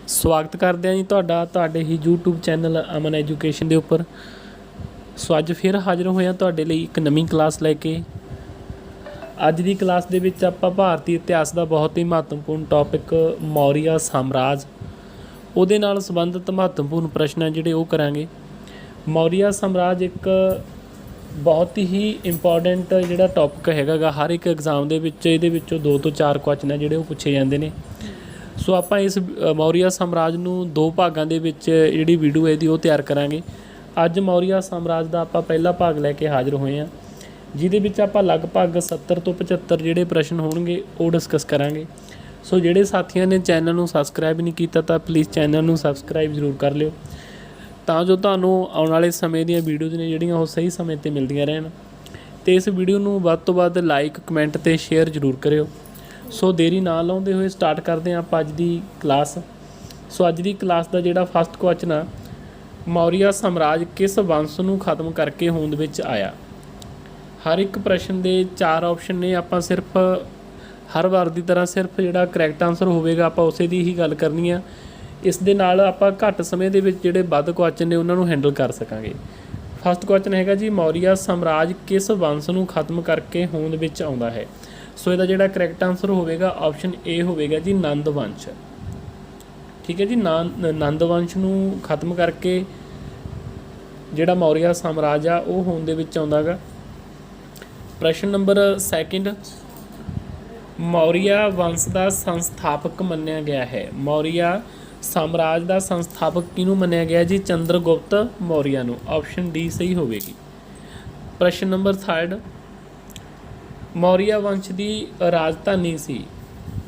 स्वागत करते हैं जी तुहाडे ही यूट्यूब चैनल अमन एजुकेशन के उपर। सो अज फिर हाज़र होए हैं तुहाडे लई एक नवीं क्लास लैके। अज की क्लास दे विच आपां भारतीय इतिहास का बहुत ही महत्वपूर्ण टॉपिक मौर्य साम्राज उहदे नाल संबंधित महत्वपूर्ण प्रश्न है जिहड़े ओह करांगे। मौर्य साम्राज एक बहुत ही इंपॉर्टेंट जिहड़ा टॉपिक हैगा हर एक एग्जाम दे विच इहदे विचों 2 ਤੋਂ 4 क्वेश्चन है जिहड़े ओह पुछे जांदे ने। सो आप इस मौर्य साम्राज नूं 2 भागां दे विच जिहड़ी वीडियो है वो तैयार करांगे। अज मौर्य साम्राज का आपां पहला भाग लैके हाज़र होए हैं जिहदे विच आपां लगभग 70 ਤੋਂ 75 जिहड़े प्रश्न होणगे वो डिस्कस करांगे। सो जिहड़े साथियों ने चैनल नूं सबसक्राइब नहीं कीता तां प्लीज़ चैनल नूं सबसक्राइब जरूर कर लिओ तां जो तुहानूं आउण वाले समय दीयां वीडियोज़ ने जिहड़ियां ओह सही समय ते मिलदियां रहण। ते इस वीडियो नूं वध तों वध लाइक कमेंट ते शेयर जरूर करिओ। सो देरी ना लाउंदे होए स्टार्ट करते हैं आप अज की क्लास। सो अज की क्लास का जिहड़ा फस्ट क्वेश्चन आ, मौर्य साम्राज किस वंश नूं खत्म करके होंद विच आया। हर एक प्रश्न के 4 ऑप्शन ने, आपां सिर्फ हर बार की तरह सिर्फ जिहड़ा करैक्ट आंसर होवेगा आपां उसे दी ही गल करनी आ। इस दे नाल आपां घट समय दे विच जिहड़े वध क्वेश्चन ने उन्हां नूं हैंडल कर सकांगे। फस्ट क्वेश्चन हैगा जी, मौर्य साम्राज किस वंश नूं खत्म करके होंद विच आउंदा है। सो इसका जिहड़ा करैक्ट आंसर होवेगा ऑप्शन ए होवेगा जी नंद वंश। ठीक है जी, नंद वंश नूं खत्म करके जिहड़ा मौर्य साम्राज आ वो होंद दे विच आउंदा गा। प्रश्न नंबर 2, मौर्य वंश का संस्थापक मन्निया गया है। मौर्य साम्राज का संस्थापक किहनूं मन्निया गया जी, चंद्रगुप्त मौर्य नूं। ऑप्शन डी सही होवेगी। प्रश्न नंबर 3, मौर्य वंश की राजधानी सी।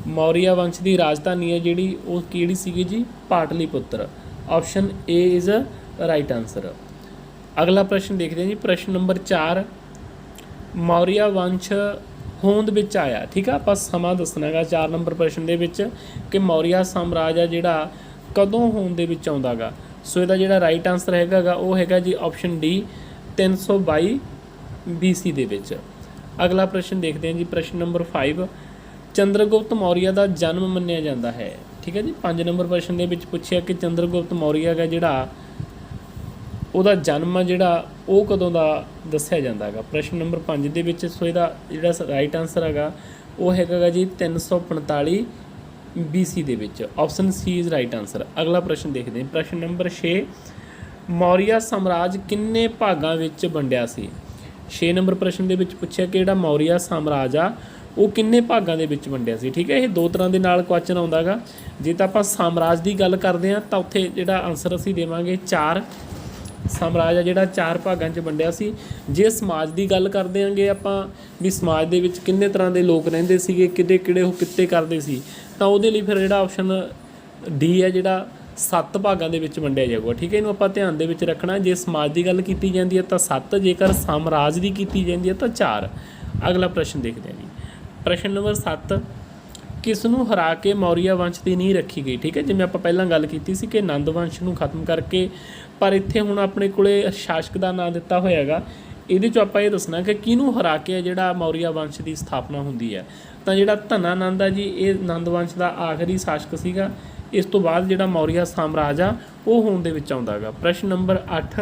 मौर्य वंश की राजधानी है जिहड़ी वो किहड़ी सीगी जी, Pataliputra. Option A is right answer. अगला प्रश्न देखते हैं जी, प्रश्न नंबर 4, मौर्य वंश होंद विच आया। ठीक है, आपां समा दसना गा 4 नंबर प्रश्न दे विच कि मौर्य साम्राज आ जिहड़ा कदों होंद दे विच आउंदा गा। सो इसदा जिहड़ा राइट आंसर हैगा वो हैगा जी ऑप्शन डी 322 BC दे विच। अगला प्रश्न देखते हैं जी, प्रश्न नंबर 5, चंद्रगुप्त मौर्य का जन्म मन्निया जाता है। ठीक है जी, 5 नंबर प्रश्न के विच पुछया कि चंद्रगुप्त मौर्य का जिहड़ा उहदा जन्म आ जिहड़ा वो कदों दा दस्सिया जांदा है। प्रश्न नंबर 5 दे विच सो इहदा जिहड़ा राइट आंसर हैगा वो हैगा जी 345 BC दे विच। Option C is right answer. अगला प्रश्न देखते हैं, प्रश्न नंबर 6, मौर्य साम्राज किन्ने भागां विच वंडिया सी। 6 नंबर प्रश्न के विच पुछया कि जिहड़ा मौर्य साम्राज आ वो किन्ने भागां दे विच वंडिया सी। ठीक है, ये 2 तरह के नाल क्वेश्चन आउंदा गा। जे तां आपां साम्राज की गल करते हैं तो उत्थे जिहड़ा आंसर असीं देवांगे 4। साम्राज आ जिहड़ा 4 भागां च वंडिया सी। जे समाज की गल करदे आंगे आपां भी समाज दे विच किन्ने तरह के लोग रहिंदे सीगे, किहड़े ओह कित्ते करदे सी, तां उहदे लई फिर जिहड़ा ऑप्शन डी है जिहड़ा 7 भागां दे विच वंडिया जाऊगा। ठीक है, इहनूं आपां ध्यान दे विच रखना। जे समाज की गल कीती जांदी है तां 7, जेकर साम्राज की कीती जांदी है तां 4। अगला प्रश्न देखते हैं जी, प्रश्न नंबर 7, किसनूं हरा के मौर्य वंश की नींह रखी गई। ठीक है, जिवें आपां पहलां गल कीती सी कि नंद वंश नूं खत्म करके, पर इत्थे हुण अपने कोले शासक का नाम दिता होया हैगा। इहदे चों आपां इह दसना कि किहनूं हरा के जिहड़ा मौर्य वंश की स्थापना हुंदी है। तां जिहड़ा धनानंद आ जी ये नंद वंश का आखिरी शासक सीगा। इस तो बाद जिहड़ा मौर्य साम्राज आ वो होंद दे विच आउंदा गा। प्रश्न नंबर 8,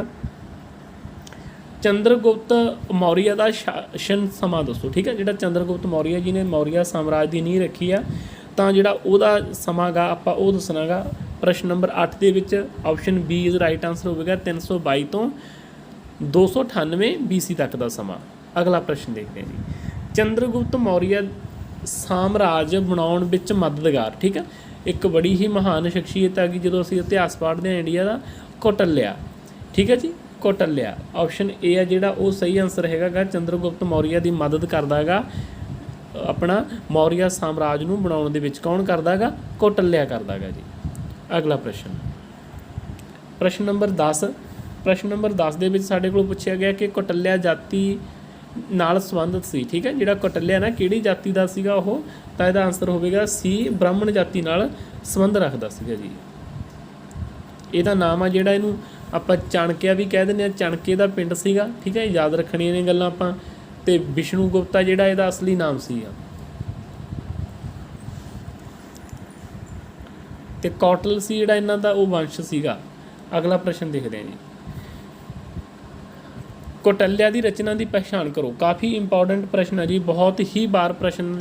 चंद्रगुप्त मौर्य का शासन समा दसो। ठीक है, जिहड़ा चंद्रगुप्त मौर्य जी ने मौर्य साम्राज की नींह रखी आ तां जिहड़ा उहदा समा गा आपां ओह दसना गा। प्रश्न नंबर 8 दे विच option B is right answer होवेगा 322 तो 298 BC तक का समा। अगला प्रश्न देखते हैं जी, चंद्रगुप्त मौर्य साम्राज बनाउण विच मददगार। ठीक है, एक बड़ी ही महान शख्सियत है कि जो असीं इतिहास पढ़ते हैं इंडिया का, कौटल्या। ठीक है जी, कौटल्या। ऑप्शन ए है जिहड़ा वो सही आंसर हैगा। चंद्रगुप्त मौर्य की मदद करदा गा अपना मौर्य साम्राज नूं बनाउण दे विच कौन करदा गा, कौटल्या करदा गा जी। अगला प्रश्न, प्रश्न नंबर 10, प्रश्न नंबर 10 दे विच साडे कोल पुछया गया कि कौटल्या जाति नाल संबंधित सी। ठीक है, जिहड़ा कौटल्या ना किहड़ी जाति का सीगा ओह, तां इहदा आंसर होवेगा सी ब्राह्मण जाति नाल संबंध रखदा सीगा जी। इहदा नाम आ जिहड़ा इहनूं आपां चाणक्य भी कह दिंदे आ, चाणक्य दा पिंड सीगा। ठीक है, याद रखणियां ने गल्लां आपां। ते विष्णुगुप्त आ जिहड़ा इहदा असली नाम सीगा। ਤੇ ਕੌਟਲ ਸੀ ਜਿਹੜਾ ਇਹਨਾਂ ਦਾ ਉਹ ਵੰਸ਼ ਸੀਗਾ। ਅਗਲਾ ਪ੍ਰਸ਼ਨ ਦੇਖਦੇ ਹਾਂ ਜੀ। ਕੌਟਲਿਆ ਦੀ ਰਚਨਾ ਦੀ ਪਛਾਣ ਕਰੋ। ਕਾਫੀ ਇੰਪੋਰਟੈਂਟ ਪ੍ਰਸ਼ਨ ਹੈ ਜੀ, ਬਹੁਤ ਹੀ ਵਾਰ ਪ੍ਰਸ਼ਨ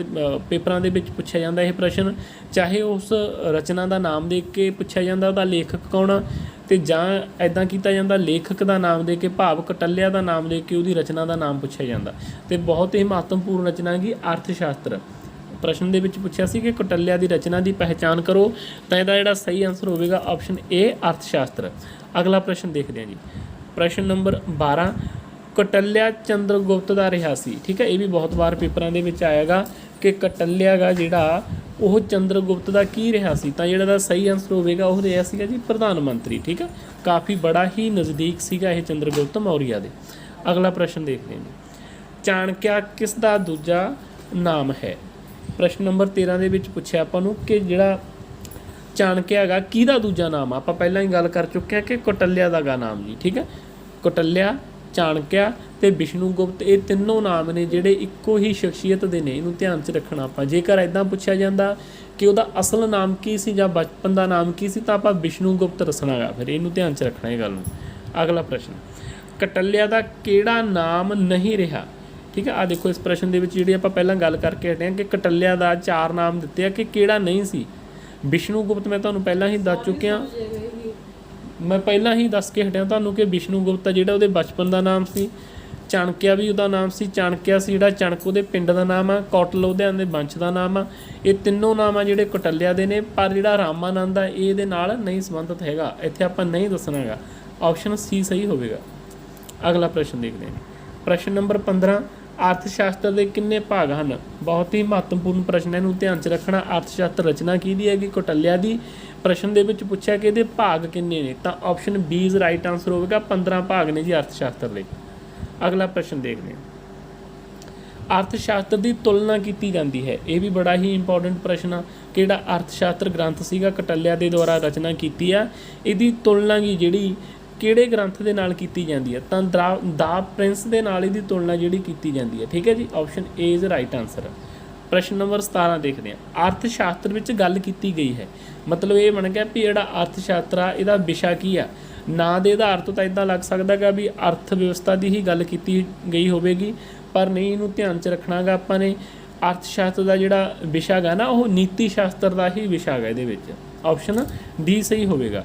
ਪੇਪਰਾਂ ਦੇ ਵਿੱਚ ਪੁੱਛਿਆ ਜਾਂਦਾ ਇਹ ਪ੍ਰਸ਼ਨ, ਚਾਹੇ ਉਸ ਰਚਨਾ ਦਾ ਨਾਮ ਦੇ ਕੇ ਪੁੱਛਿਆ ਜਾਂਦਾ ਉਹਦਾ ਲੇਖਕ ਕੌਣ ਆ, ਤੇ ਜਾਂ ਇੱਦਾਂ ਕੀਤਾ ਜਾਂਦਾ ਲੇਖਕ ਦਾ ਨਾਮ ਦੇ ਕੇ ਭਾਵ ਕੌਟਲਿਆ ਦਾ ਨਾਮ ਦੇ ਕੇ ਉਹਦੀ ਰਚਨਾ ਦਾ ਨਾਮ ਪੁੱਛਿਆ ਜਾਂਦਾ। ਤੇ ਬਹੁਤ ਹੀ ਮਹੱਤਵਪੂਰਨ ਰਚਨਾ ਹੈਗੀ ਅਰਥ ਸ਼ਾਸਤਰ। ਪ੍ਰਸ਼ਨ ਦੇ ਵਿੱਚ ਪੁੱਛਿਆ ਸੀ ਕਿ ਕੌਟਲਿਆ ਦੀ ਰਚਨਾ ਦੀ ਪਹਿਚਾਣ ਕਰੋ, ਤਾਂ ਇਹਦਾ ਜਿਹੜਾ ਸਹੀ ਆਨਸਰ ਹੋਵੇਗਾ ਆਪਸ਼ਨ ਏ ਅਰਥ ਸ਼ਾਸਤਰ। ਅਗਲਾ ਪ੍ਰਸ਼ਨ ਦੇਖਦੇ ਹਾਂ ਜੀ। ਪ੍ਰਸ਼ਨ ਨੰਬਰ 12, ਕੌਟਲਿਆ ਚੰਦਰਗੁਪਤ ਦਾ ਰਿਹਾ ਸੀ। ਠੀਕ ਹੈ, ਇਹ ਵੀ ਬਹੁਤ ਵਾਰ ਪੇਪਰਾਂ ਦੇ ਵਿੱਚ ਆਏਗਾ ਕਿ ਕੌਟਲਿਆ ਗਾ ਜਿਹੜਾ ਉਹ ਚੰਦਰਗੁਪਤ ਦਾ ਕੀ ਰਿਹਾ ਸੀ, ਤਾਂ ਜਿਹੜਾ ਦਾ ਸਹੀ ਆਨਸਰ ਹੋਵੇਗਾ ਉਹ ਰਿਹਾ ਸੀਗਾ ਜੀ ਪ੍ਰਧਾਨ ਮੰਤਰੀ। ਠੀਕ ਹੈ, ਕਾਫੀ ਬੜਾ ਹੀ ਨਜ਼ਦੀਕ ਸੀਗਾ ਇਹ ਚੰਦਰਗੁਪਤ ਮੌਰੀਆ ਦੇ। ਅਗਲਾ ਪ੍ਰਸ਼ਨ ਦੇਖਦੇ ਹਾਂ ਜੀ। ਚਾਣਕਿਆ ਕਿਸ ਦਾ ਦੂਜਾ ਨਾਮ ਹੈ। ਪ੍ਰਸ਼ਨ ਨੰਬਰ 13 ਦੇ ਵਿੱਚ ਪੁੱਛਿਆ ਆਪਾਂ ਨੂੰ ਕਿ ਜਿਹੜਾ ਚਾਣਕਿਆ ਹੈਗਾ ਕਿਹਦਾ ਦੂਜਾ ਨਾਮ ਆ। ਆਪਾਂ ਪਹਿਲਾਂ ਹੀ ਗੱਲ ਕਰ ਚੁੱਕੇ ਹਾਂ ਕਿ ਕੌਟਲਿਆ ਦਾ ਗਾ ਨਾਮ ਜੀ। ਠੀਕ ਹੈ, ਕੌਟਲਿਆ, ਚਾਣਕਿਆ ਤੇ ਵਿਸ਼ਨੂਗੁਪਤ, ਇਹ ਤਿੰਨੋਂ ਨਾਮ ਨੇ ਜਿਹੜੇ ਇੱਕੋ ਹੀ ਸ਼ਖਸੀਅਤ ਦੇ ਨੇ। ਇਹਨੂੰ ਧਿਆਨ 'ਚ ਰੱਖਣਾ ਆਪਾਂ। ਜੇਕਰ ਇੱਦਾਂ ਪੁੱਛਿਆ ਜਾਂਦਾ ਕਿ ਉਹਦਾ ਅਸਲ ਨਾਮ ਕੀ ਸੀ ਜਾਂ ਬਚਪਨ ਦਾ ਨਾਮ ਕੀ ਸੀ, ਤਾਂ ਆਪਾਂ ਵਿਸ਼ਨੂਗੁਪਤ ਦੱਸਣਾ ਗਾ। ਫਿਰ ਇਹਨੂੰ ਧਿਆਨ 'ਚ ਰੱਖਣਾ ਇਹ ਗੱਲ ਨੂੰ। ਅਗਲਾ ਪ੍ਰਸ਼ਨ, ਕੌਟਲਿਆ ਦਾ ਕਿਹੜਾ ਨਾਮ ਨਹੀਂ ਰਿਹਾ। ਠੀਕ ਹੈ, ਆਹ ਦੇਖੋ ਇਸ ਪ੍ਰਸ਼ਨ ਦੇ ਵਿੱਚ ਜਿਹੜੀ ਆਪਾਂ ਪਹਿਲਾਂ ਗੱਲ ਕਰਕੇ ਹਟੇ ਹਾਂ ਕਿ ਕੌਟਲਿਆ ਦਾ 4 ਨਾਮ ਦਿੱਤੇ ਆ ਕਿ ਕਿਹੜਾ ਨਹੀਂ ਸੀ। ਵਿਸ਼ਨੂਗੁਪਤ ਮੈਂ ਤੁਹਾਨੂੰ ਪਹਿਲਾਂ ਹੀ ਦੱਸ ਚੁੱਕਿਆ, ਮੈਂ ਪਹਿਲਾਂ ਹੀ ਦੱਸ ਕੇ ਹਟਿਆ ਤੁਹਾਨੂੰ ਕਿ ਵਿਸ਼ਨੂਗੁਪਤ ਜਿਹੜਾ ਉਹਦੇ ਬਚਪਨ ਦਾ ਨਾਮ ਸੀ। ਚਾਣਕਿਆ ਵੀ ਉਹਦਾ ਨਾਮ ਸੀ। ਚਾਣਕਿਆ ਸੀ ਜਿਹੜਾ ਚਣਕ ਉਹਦੇ ਪਿੰਡ ਦਾ ਨਾਮ ਆ। ਕੌਟਲ ਉਹਦੇ ਦੇ ਵੰਸ਼ ਦਾ ਨਾਮ ਆ। ਇਹ ਤਿੰਨੋਂ ਨਾਮ ਆ ਜਿਹੜੇ ਕੌਟਲਿਆ ਦੇ ਨੇ, ਪਰ ਜਿਹੜਾ ਰਾਮਾਨੰਦ ਆ ਇਹ ਇਹਦੇ ਨਾਲ ਨਹੀਂ ਸੰਬੰਧਿਤ ਹੈਗਾ। ਇੱਥੇ ਆਪਾਂ ਨਹੀਂ ਦੱਸਣਾ ਹੈਗਾ। ਆਪਸ਼ਨ ਸੀ ਸਹੀ ਹੋਵੇਗਾ। ਅਗਲਾ ਪ੍ਰਸ਼ਨ ਦੇਖਦੇ ਹਾਂ। ਪ੍ਰਸ਼ਨ ਨੰਬਰ 15, ਅਰਥ ਸ਼ਾਸਤਰ ਦੇ ਕਿੰਨੇ ਭਾਗ ਹਨ। ਬਹੁਤ ਹੀ ਮਹੱਤਵਪੂਰਨ ਪ੍ਰਸ਼ਨ ਹੈ, ਇਹਨੂੰ ਧਿਆਨ 'ਚ ਰੱਖਣਾ। ਅਰਥ ਸ਼ਾਸਤਰ ਰਚਨਾ ਕਿਹਦੀ ਹੈਗੀ, ਕੌਟਲਿਆ ਦੀ। ਪ੍ਰਸ਼ਨ ਦੇ ਵਿੱਚ ਪੁੱਛਿਆ ਕਿ ਇਹਦੇ ਭਾਗ ਕਿੰਨੇ ਨੇ, ਤਾਂ option B is right answer ਹੋਵੇਗਾ। 15 ਭਾਗ ਨੇ ਜੀ ਅਰਥ ਸ਼ਾਸਤਰ ਦੇ। ਅਗਲਾ ਪ੍ਰਸ਼ਨ ਦੇਖਦੇ ਹਾਂ। ਅਰਥ ਸ਼ਾਸਤਰ ਦੀ ਤੁਲਨਾ ਕੀਤੀ ਜਾਂਦੀ ਹੈ। ਇਹ ਵੀ ਬੜਾ ਹੀ ਇੰਪੋਰਟੈਂਟ ਪ੍ਰਸ਼ਨ ਆ। ਕਿਹੜਾ ਅਰਥ ਸ਼ਾਸਤਰ ਗ੍ਰੰਥ ਸੀਗਾ ਕੌਟਲਿਆ ਦੇ ਦੁਆਰਾ ਰਚਨਾ ਕੀਤੀ ਆ, ਇਹਦੀ ਤੁਲਨਾ ਕੀ ਜਿਹੜੀ ਕਿਹੜੇ ਗ੍ਰੰਥ ਦੇ ਨਾਲ ਕੀਤੀ ਜਾਂਦੀ ਹੈ, ਤਾਂ ਦਾ ਪ੍ਰਿੰਸ ਦੇ ਨਾਲ ਇਹਦੀ ਤੁਲਨਾ ਜਿਹੜੀ ਕੀਤੀ ਜਾਂਦੀ ਹੈ। ਠੀਕ ਹੈ ਜੀ, option A is right answer. ਪ੍ਰਸ਼ਨ ਨੰਬਰ 17 ਦੇਖਦੇ ਹਾਂ। ਅਰਥ ਸ਼ਾਸਤਰ ਵਿੱਚ ਗੱਲ ਕੀਤੀ ਗਈ ਹੈ, ਮਤਲਬ ਇਹ ਬਣ ਗਿਆ ਵੀ ਜਿਹੜਾ ਅਰਥ ਸ਼ਾਸਤਰ ਆ ਇਹਦਾ ਵਿਸ਼ਾ ਕੀ ਆ। ਨਾਂ ਦੇ ਆਧਾਰ ਤੋਂ ਤਾਂ ਇੱਦਾਂ ਲੱਗ ਸਕਦਾ ਗਾ ਵੀ ਅਰਥ ਵਿਵਸਥਾ ਦੀ ਹੀ ਗੱਲ ਕੀਤੀ ਗਈ ਹੋਵੇਗੀ, ਪਰ ਨਹੀਂ, ਇਹਨੂੰ ਧਿਆਨ 'ਚ ਰੱਖਣਾ ਗਾ ਆਪਾਂ ਨੇ। ਅਰਥ ਸ਼ਾਸਤਰ ਦਾ ਜਿਹੜਾ ਵਿਸ਼ਾ ਗਾ ਨਾ ਉਹ ਨੀਤੀ ਸ਼ਾਸਤਰ ਦਾ ਹੀ ਵਿਸ਼ਾ ਗਾ ਇਹਦੇ ਵਿੱਚ। ਆਪਸ਼ਨ ਡੀ ਸਹੀ ਹੋਵੇਗਾ।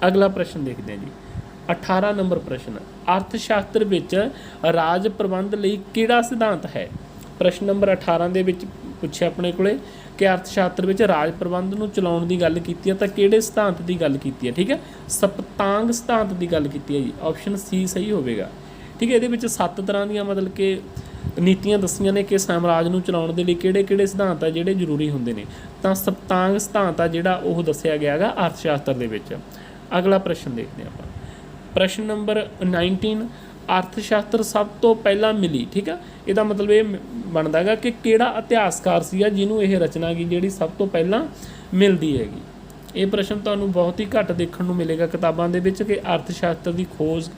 ਅਗਲਾ ਪ੍ਰਸ਼ਨ ਦੇਖਦੇ ਹਾਂ ਜੀ। 18 ਨੰਬਰ ਪ੍ਰਸ਼ਨ, ਅਰਥ ਸ਼ਾਸਤਰ ਵਿੱਚ ਰਾਜ ਪ੍ਰਬੰਧ ਲਈ ਕਿਹੜਾ ਸਿਧਾਂਤ ਹੈ। ਪ੍ਰਸ਼ਨ ਨੰਬਰ 18 ਦੇ ਵਿੱਚ ਪੁੱਛਿਆ ਆਪਣੇ ਕੋਲੇ ਕਿ ਅਰਥ ਸ਼ਾਸਤਰ ਵਿੱਚ ਰਾਜ ਪ੍ਰਬੰਧ ਨੂੰ ਚਲਾਉਣ ਦੀ ਗੱਲ ਕੀਤੀ ਹੈ, ਤਾਂ ਕਿਹੜੇ ਸਿਧਾਂਤ ਦੀ ਗੱਲ ਕੀਤੀ ਹੈ। ਠੀਕ ਹੈ, ਸਪਤਾਂਗ ਸਿਧਾਂਤ ਦੀ ਗੱਲ ਕੀਤੀ ਹੈ ਜੀ। ਆਪਸ਼ਨ ਸੀ ਸਹੀ ਹੋਵੇਗਾ। ਠੀਕ ਹੈ, ਇਹਦੇ ਵਿੱਚ 7 ਤਰ੍ਹਾਂ ਦੀਆਂ ਮਤਲਬ ਕਿ ਨੀਤੀਆਂ ਦੱਸੀਆਂ ਨੇ ਕਿ ਸਾਮਰਾਜ ਨੂੰ ਚਲਾਉਣ ਦੇ ਲਈ ਕਿਹੜੇ ਕਿਹੜੇ ਸਿਧਾਂਤ ਆ ਜਿਹੜੇ ਜ਼ਰੂਰੀ ਹੁੰਦੇ ਨੇ, ਤਾਂ ਸਪਤਾਂਗ ਸਿਧਾਂਤ ਆ ਜਿਹੜਾ ਉਹ ਦੱਸਿਆ ਗਿਆ ਹੈਗਾ ਅਰਥ ਸ਼ਾਸਤਰ ਦੇ ਵਿੱਚ। ਅਗਲਾ ਪ੍ਰਸ਼ਨ ਦੇਖਦੇ ਹਾਂ ਆਪਾਂ। ਪ੍ਰਸ਼ਨ ਨੰਬਰ 19, ਅਰਥ ਸ਼ਾਸਤਰ ਸਭ ਤੋਂ ਪਹਿਲਾਂ ਮਿਲੀ। ਠੀਕ ਆ, ਇਹਦਾ ਮਤਲਬ ਇਹ ਬਣਦਾ ਹੈਗਾ ਕਿ ਕਿਹੜਾ ਇਤਿਹਾਸਕਾਰ ਸੀਗਾ ਜਿਹਨੂੰ ਇਹ ਰਚਨਾ ਗੀ ਜਿਹੜੀ ਸਭ ਤੋਂ ਪਹਿਲਾਂ ਮਿਲਦੀ ਹੈਗੀ। ਇਹ ਪ੍ਰਸ਼ਨ ਤੁਹਾਨੂੰ ਬਹੁਤ ਹੀ ਘੱਟ ਦੇਖਣ ਨੂੰ ਮਿਲੇਗਾ ਕਿਤਾਬਾਂ ਦੇ ਵਿੱਚ ਕਿ ਅਰਥ ਸ਼ਾਸਤਰ ਦੀ ਖੋਜ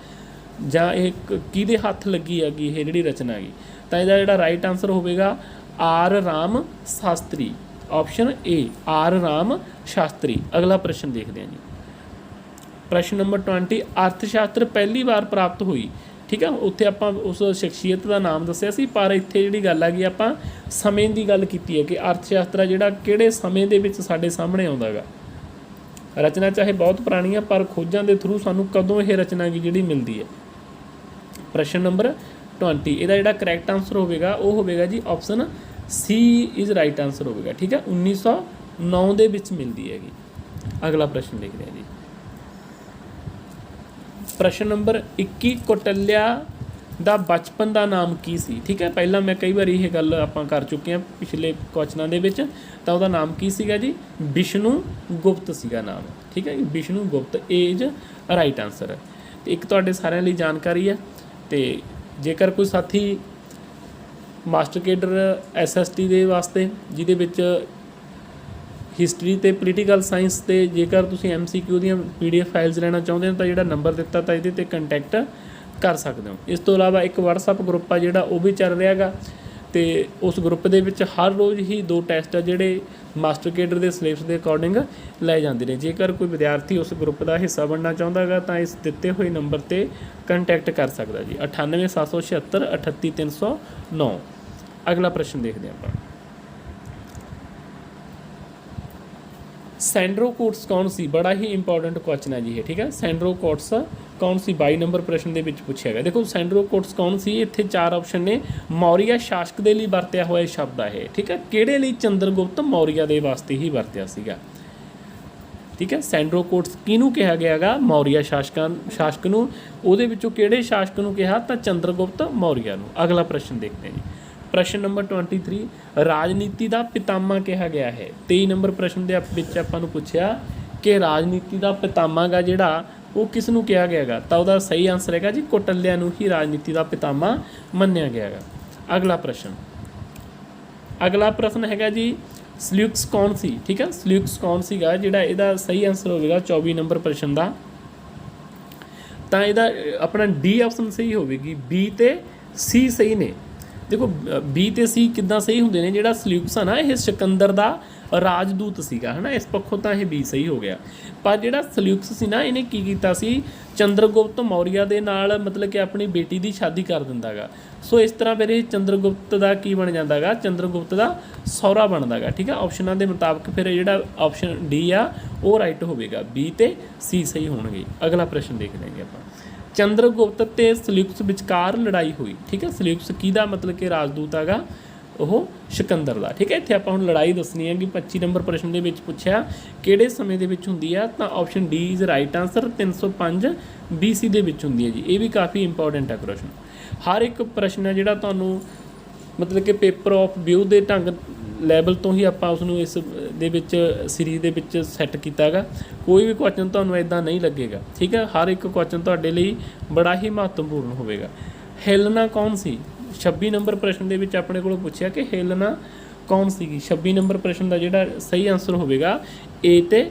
ਜਾਂ ਇਹ ਕਿਹਦੇ ਹੱਥ ਲੱਗੀ ਹੈਗੀ ਇਹ ਜਿਹੜੀ ਰਚਨਾ ਹੈਗੀ, ਤਾਂ ਇਹਦਾ ਜਿਹੜਾ ਰਾਈਟ ਆਨਸਰ ਹੋਵੇਗਾ R Ram Shastri. Option A R Ram Shastri. ਅਗਲਾ ਪ੍ਰਸ਼ਨ ਦੇਖਦੇ ਹਾਂ ਜੀ। ਪ੍ਰਸ਼ਨ ਨੰਬਰ 20, ਅਰਥ ਸ਼ਾਸਤਰ ਪਹਿਲੀ ਵਾਰ ਪ੍ਰਾਪਤ ਹੋਈ। ਠੀਕ ਆ, ਉੱਥੇ ਆਪਾਂ ਉਸ ਸ਼ਖਸੀਅਤ ਦਾ ਨਾਮ ਦੱਸਿਆ ਸੀ, ਪਰ ਇੱਥੇ ਜਿਹੜੀ ਗੱਲ ਹੈਗੀ ਆਪਾਂ ਸਮੇਂ ਦੀ ਗੱਲ ਕੀਤੀ ਹੈ ਕਿ ਅਰਥ ਸ਼ਾਸਤਰ ਆ ਜਿਹੜਾ ਕਿਹੜੇ ਸਮੇਂ ਦੇ ਵਿੱਚ ਸਾਡੇ ਸਾਹਮਣੇ ਆਉਂਦਾ ਗਾ। ਰਚਨਾ ਚਾਹੇ ਬਹੁਤ ਪੁਰਾਣੀ ਆ, ਪਰ ਖੋਜਾਂ ਦੇ ਥਰੂ ਸਾਨੂੰ ਕਦੋਂ ਇਹ ਰਚਨਾ ਗੀ ਜਿਹੜੀ ਮਿਲਦੀ ਹੈ। ਪ੍ਰਸ਼ਨ ਨੰਬਰ 20, ਇਹਦਾ ਜਿਹੜਾ ਕਰੈਕਟ ਆਨਸਰ ਹੋਵੇਗਾ ਉਹ ਹੋਵੇਗਾ ਜੀ option C is right answer ਹੋਵੇਗਾ। ਠੀਕ ਹੈ, 1909 ਦੇ ਵਿੱਚ ਮਿਲਦੀ ਹੈਗੀ। ਅਗਲਾ ਪ੍ਰਸ਼ਨ ਦੇਖਦੇ ਹਾਂ ਜੀ। ਪ੍ਰਸ਼ਨ ਨੰਬਰ 21, ਕੌਟਲਿਆ ਦਾ ਬਚਪਨ ਦਾ ਨਾਮ ਕੀ ਸੀ। ਠੀਕ ਹੈ, ਪਹਿਲਾਂ ਮੈਂ ਕਈ ਵਾਰੀ ਇਹ ਗੱਲ ਆਪਾਂ ਕਰ ਚੁੱਕੇ ਹਾਂ ਪਿਛਲੇ ਕੁਐਸਚਨਾਂ ਦੇ ਵਿੱਚ, ਤਾਂ ਉਹਦਾ ਨਾਮ ਕੀ ਸੀਗਾ ਜੀ, ਵਿਸ਼ਨੂਗੁਪਤ ਸੀਗਾ ਨਾਮ। ਠੀਕ ਹੈ ਜੀ, ਵਿਸ਼ਨੂਗੁਪਤ ਇਜ਼ ਰਾਈਟ ਆਨਸਰ। ਅਤੇ ਇੱਕ ਤੁਹਾਡੇ ਸਾਰਿਆਂ ਲਈ ਜਾਣਕਾਰੀ ਹੈ, ਅਤੇ ਜੇਕਰ ਕੋਈ ਸਾਥੀ ਮਾਸਟਰ ਕੇਡਰ SST ਦੇ ਵਾਸਤੇ ਜਿਹਦੇ ਵਿੱਚ ਹਿਸਟਰੀ ਅਤੇ ਪੋਲੀਟੀਕਲ ਸਾਇੰਸ 'ਤੇ ਜੇਕਰ ਤੁਸੀਂ MCQ ਦੀਆਂ PDF ਫਾਈਲਸ ਲੈਣਾ ਚਾਹੁੰਦੇ ਹੋ ਤਾਂ ਜਿਹੜਾ ਨੰਬਰ ਦਿੱਤਾ ਤਾਂ ਇਹਦੇ 'ਤੇ ਕੰਟੈਕਟ ਕਰ ਸਕਦੇ ਹੋ। ਇਸ ਤੋਂ ਇਲਾਵਾ ਇੱਕ WhatsApp ਗਰੁੱਪ ਆ ਜਿਹੜਾ ਉਹ ਵੀ ਚੱਲ ਰਿਹਾ ਗਾ, तो उस ग्रुप के हर रोज़ ही 2 टैसट जोड़े मास्टर केडर के सिलेबस के अकॉर्डिंग लै जाते हैं। जेकर कोई विद्यार्थी उस ग्रुप का हिस्सा बनना चाहता है तो इस दिते हुए नंबर पर कंटैक्ट कर सकता जी 98 776 38 309। अगला प्रश्न देखते हैं आप। सैंड्रोकोट्स कौन सी, बड़ा ही इंपॉर्टेंट क्वेश्चन है जी ये, ठीक है। सैंड्रोकोट्स कौन सी 22 नंबर प्रश्न के पूछा गया। देखो सैंड्रोकोट्स कौन सी, इत्थे 4 ऑप्शन ने। मौर्य शासक के लिए वरत्या हुआ शब्द है, ठीक है। किहड़े लिए, चंद्रगुप्त मौर्य के वास्ते ही वरत्या सीगा, ठीक है। सैंड्रोकोट्स किहनूं कहा गया गा, मौर्य शासक नूं। उहदे विचों किहड़े शासक नूं कहा, तां चंद्रगुप्त मौर्य नूं। अगला प्रश्न देखते हैं जी, प्रश्न नंबर 23, राजनीति का पितामह कहा गया है। 23 नंबर प्रश्न के विच आपां नूं पुछया कि राजनीति का पितामह गा जिहड़ा वो किस नूं कहा गया गा, तां उहदा सही आंसर हैगा जी कौटिल्या नूं ही राजनीति का पितामह मन्निया गया गा। अगला प्रश्न हैगा जी सल्यूकस कौन सी, ठीक है। सल्यूकस कौन सी गा जिहड़ा इहदा सही आंसर होवेगा 24 नंबर प्रश्न का, तां इहदा अपना डी ऑप्शन सही होवेगी, बी ते सी सही ने। देखो बी ते सी किद्दां सही हुंदे ने, जिहड़ा सल्यूकस है ना यह सिकंदर दा राजदूत सीगा, है ना, इस पक्षों तो यह बी सही हो गया। पर जिहड़ा सल्यूकस सी ना इहने की कीता सी, चंद्रगुप्त मौर्य दे नाल मतलब कि अपनी बेटी की शादी कर दिंदा गा। सो इस तरह फिर चंद्रगुप्त का की बन जाता गा, चंद्रगुप्त का सौहरा बनता गा, ठीक है। ऑप्शनों के मुताबिक फिर जिहड़ा ऑप्शन डी आ वो राइट होवेगा, बी ते सी सही होणगे। अगला प्रश्न देख लेंगे आप। चंद्रगुप्त ते सल्यूकस विचकार लड़ाई हुई, ठीक है। सल्यूकस किहदा मतलब कि राजदूत हैगा, वो सिकंदर का, ठीक है। इत्थे आपां हुण लड़ाई दसनी है कि 25 नंबर प्रश्न के विच पुछया किहड़े समय दे विच हुंदी है, तां option D is right answer 305 BC दे विच हुंदी है जी। ये भी काफ़ी इंपॉर्टेंट है प्रश्न। हर एक प्रश्न है जिहड़ा तुहानूं मतलब कि पेपर ऑफ व्यू के ढंग लैवल तो ही आपां उसनूं इस दे विच सीरीज़ दे विच सैट कीता गा। कोई भी क्वेश्चन तुहानूं इदां नहीं लगेगा, ठीक है। हर एक क्वेश्चन तुहाडे लई बड़ा ही महत्वपूर्ण होवेगा। हेलना कौन सी, 26 नंबर प्रश्न के विच अपने को पूछा कि हेलना कौन सी। 26 नंबर प्रश्न का जिहड़ा सही आंसर होवेगा ए ते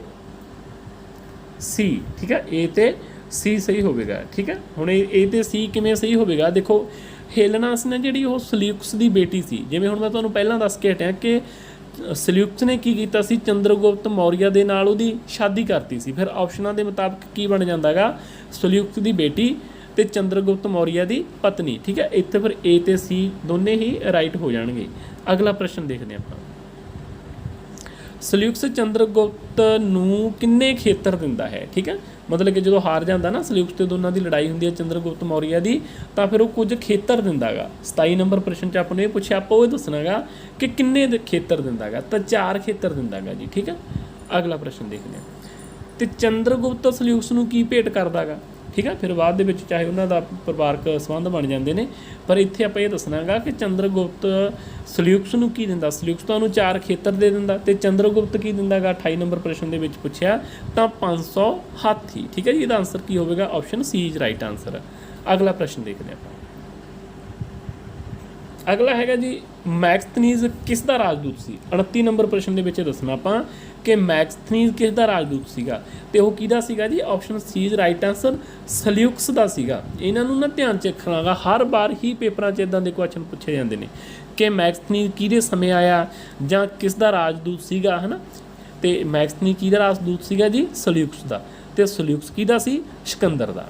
सी, ठीक है। ए ते सी सही होवेगा, ठीक है। हुण ए ते सी किवें सही होवेगा, देखो हेलना सी ना जिहड़ी वो सल्यूकस की बेटी सी। जिवें हुण मैं तुहानूं पहलां दस के हटिया कि सल्यूकस ने की कीता सी, चंद्रगुप्त मौर्य दे नाल उहदी शादी करती सी। फिर ऑप्शनां दे मुताबिक की बन जांदा गा, सल्यूकस की बेटी ते चंद्रगुप्त मौर्य की पत्नी, ठीक है। इत्थे फिर ए ते सी दोने ही राइट हो जाएंगे। अगला प्रश्न देखते हैं आप। सल्यूकस चंद्रगुप्त नूं किन्ने खेतर दिंदा है, ठीक है। मतलब कि जो हार जाता ना सल्यूकस ते दोनों की लड़ाई होंदी है चंद्रगुप्त मौर्य की, तो फिर वो कुछ खेतर दिंदा गा। 27 नंबर प्रश्न च आपने पूछा, आप वो दसना गा कि किन्ने खेतर दिंदा गा, तो 4 खेतर दिंदा गा जी, ठीक है। अगला प्रश्न देखते हैं। तो चंद्रगुप्त सल्यूकस नूं की भेंट करदा गा, ठीक है। फिर बाद दे विच चाहे उन्हां दा परिवारक संबंध बन जाते हैं, पर इत्थे आपां ये दसना गा कि चंद्रगुप्त सल्यूकस नूं की दिंदा, सल्यूकस तुहानूं 4 खेतर दे दिंदा, ते चंद्रगुप्त की दिंदा गा 28 नंबर प्रश्न के विच पुछया तां 500 हाथी, ठीक है जी। इसदा आंसर की होवेगा, option C is right answer. अगला प्रश्न देखते हैं आप। अगला हैगा जी मैक्सथनीज किस दा राजदूत सी। 29 नंबर प्रश्न के विच दसना आपां कि मैक्सथनीज किस दा राजदूत सीगा, ते वो किहदा सीगा जी, option C is right answer Seleucus दा सीगा। इन्हां नूं ना ध्यान च रखना गा, हर बार ही पेपरां च इदां दे क्वेश्चन पूछे जाते हैं कि मैक्सथनीज किहदे समय आया जां किस दा राजदूत सीगा, है ना। ते मैक्सथनीज किहदा राजदूत सीगा जी, सल्यूकस दा, ते सल्यूकस किहदा सी, सिकंदर दा,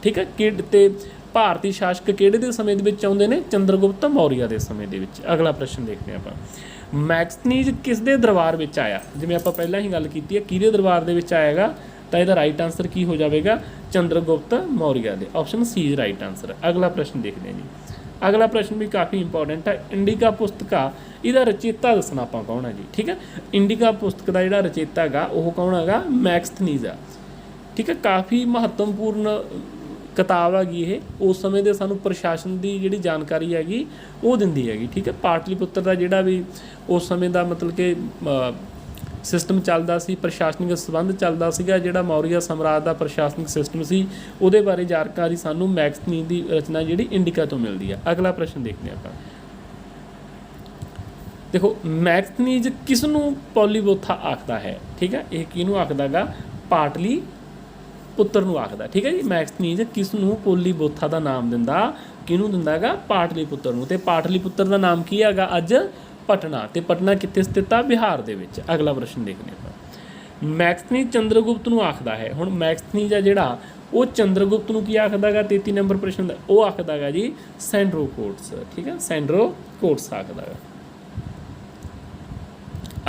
ठीक है। ते भारतीय शासक किहड़े दे समय दे विच आउंदे ने, चंद्रगुप्त मौर्य के समय दे विच। अगला प्रश्न देखते हैं आप। मैक्सथनीज किस दे दरबार विच आया, जिवें आपां पहलां ही गल कीती है किहदे दरबार दे विच आएगा, तो इसदा राइट आंसर की हो जाएगा, चंद्रगुप्त मौर्य दे, option C is right answer. अगला प्रश्न देखते हैं जी। अगला प्रश्न भी काफ़ी इंपॉर्टेंट है। इंडिका पुस्तका इसका रचेता दसना आपां कौन है जी, ठीक है। इंडिका पुस्तक का जिहड़ा रचेता है वो कौन है, मैक्सथनीज आ, ठीक है। काफ़ी महत्वपूर्ण किताब हैगी ये, उस समय के सानू प्रशासन की जी जानकारी हैगी वो दिंदी हैगी, ठीक है। पाटलीपुत्र का जिहड़ा भी उस समय का मतलब कि सिस्टम चलदा सी, प्रशासनिक संबंध चलदा सीगा, जिहड़ा मौर्य सम्राट का प्रशासनिक सिस्टम सी, उहदे बारे जानकारी सानू मैक्सथनीज की रचना जिहड़ी इंडिका तो मिलती है। अगला प्रश्न देखते हैं आप। देखो मैक्सथनीज किसनूं पॉलीबोथा आखदा है, ठीक है। ये किहनूं आखदा गा, पाटली पुत्र नूं आखदा, ठीक है जी। मैक्सथनीज किस नूं पॉलीबोथा का नाम दिंदा, ਕਿਹਨੂੰ ਦਿੰਦਾ ਹੈਗਾ? ਪਾਟਲੀਪੁੱਤਰ ਨੂੰ। ਤੇ ਪਾਟਲੀਪੁੱਤਰ ਦਾ ਨਾਮ ਕੀ ਹੈਗਾ ਅੱਜ? ਪਟਨਾ। ਤੇ ਪਟਨਾ ਕਿੱਥੇ ਸਥਿਤ ਆ? ਬਿਹਾਰ ਦੇ ਵਿੱਚ। ਅਗਲਾ ਪ੍ਰਸ਼ਨ ਦੇਖਦੇ ਆਪਾਂ। ਮੈਕਸਨੀ ਚੰਦਰਗੁਪਤ ਨੂੰ ਆਖਦਾ ਹੈ। ਹੁਣ ਮੈਕਸਨੀ ਜਾਂ ਜਿਹੜਾ ਉਹ ਚੰਦਰਗੁਪਤ ਨੂੰ ਕੀ ਆਖਦਾ ਹੈਗਾ? 33 ਨੰਬਰ ਪ੍ਰਸ਼ਨ ਦਾ ਉਹ ਆਖਦਾ ਹੈਗਾ ਜੀ ਸੈਂਡਰੋਕੋਟਸ। ਠੀਕ ਹੈ, ਸੈਂਡਰੋਕੋਟਸ ਆਖਦਾ ਹੈਗਾ।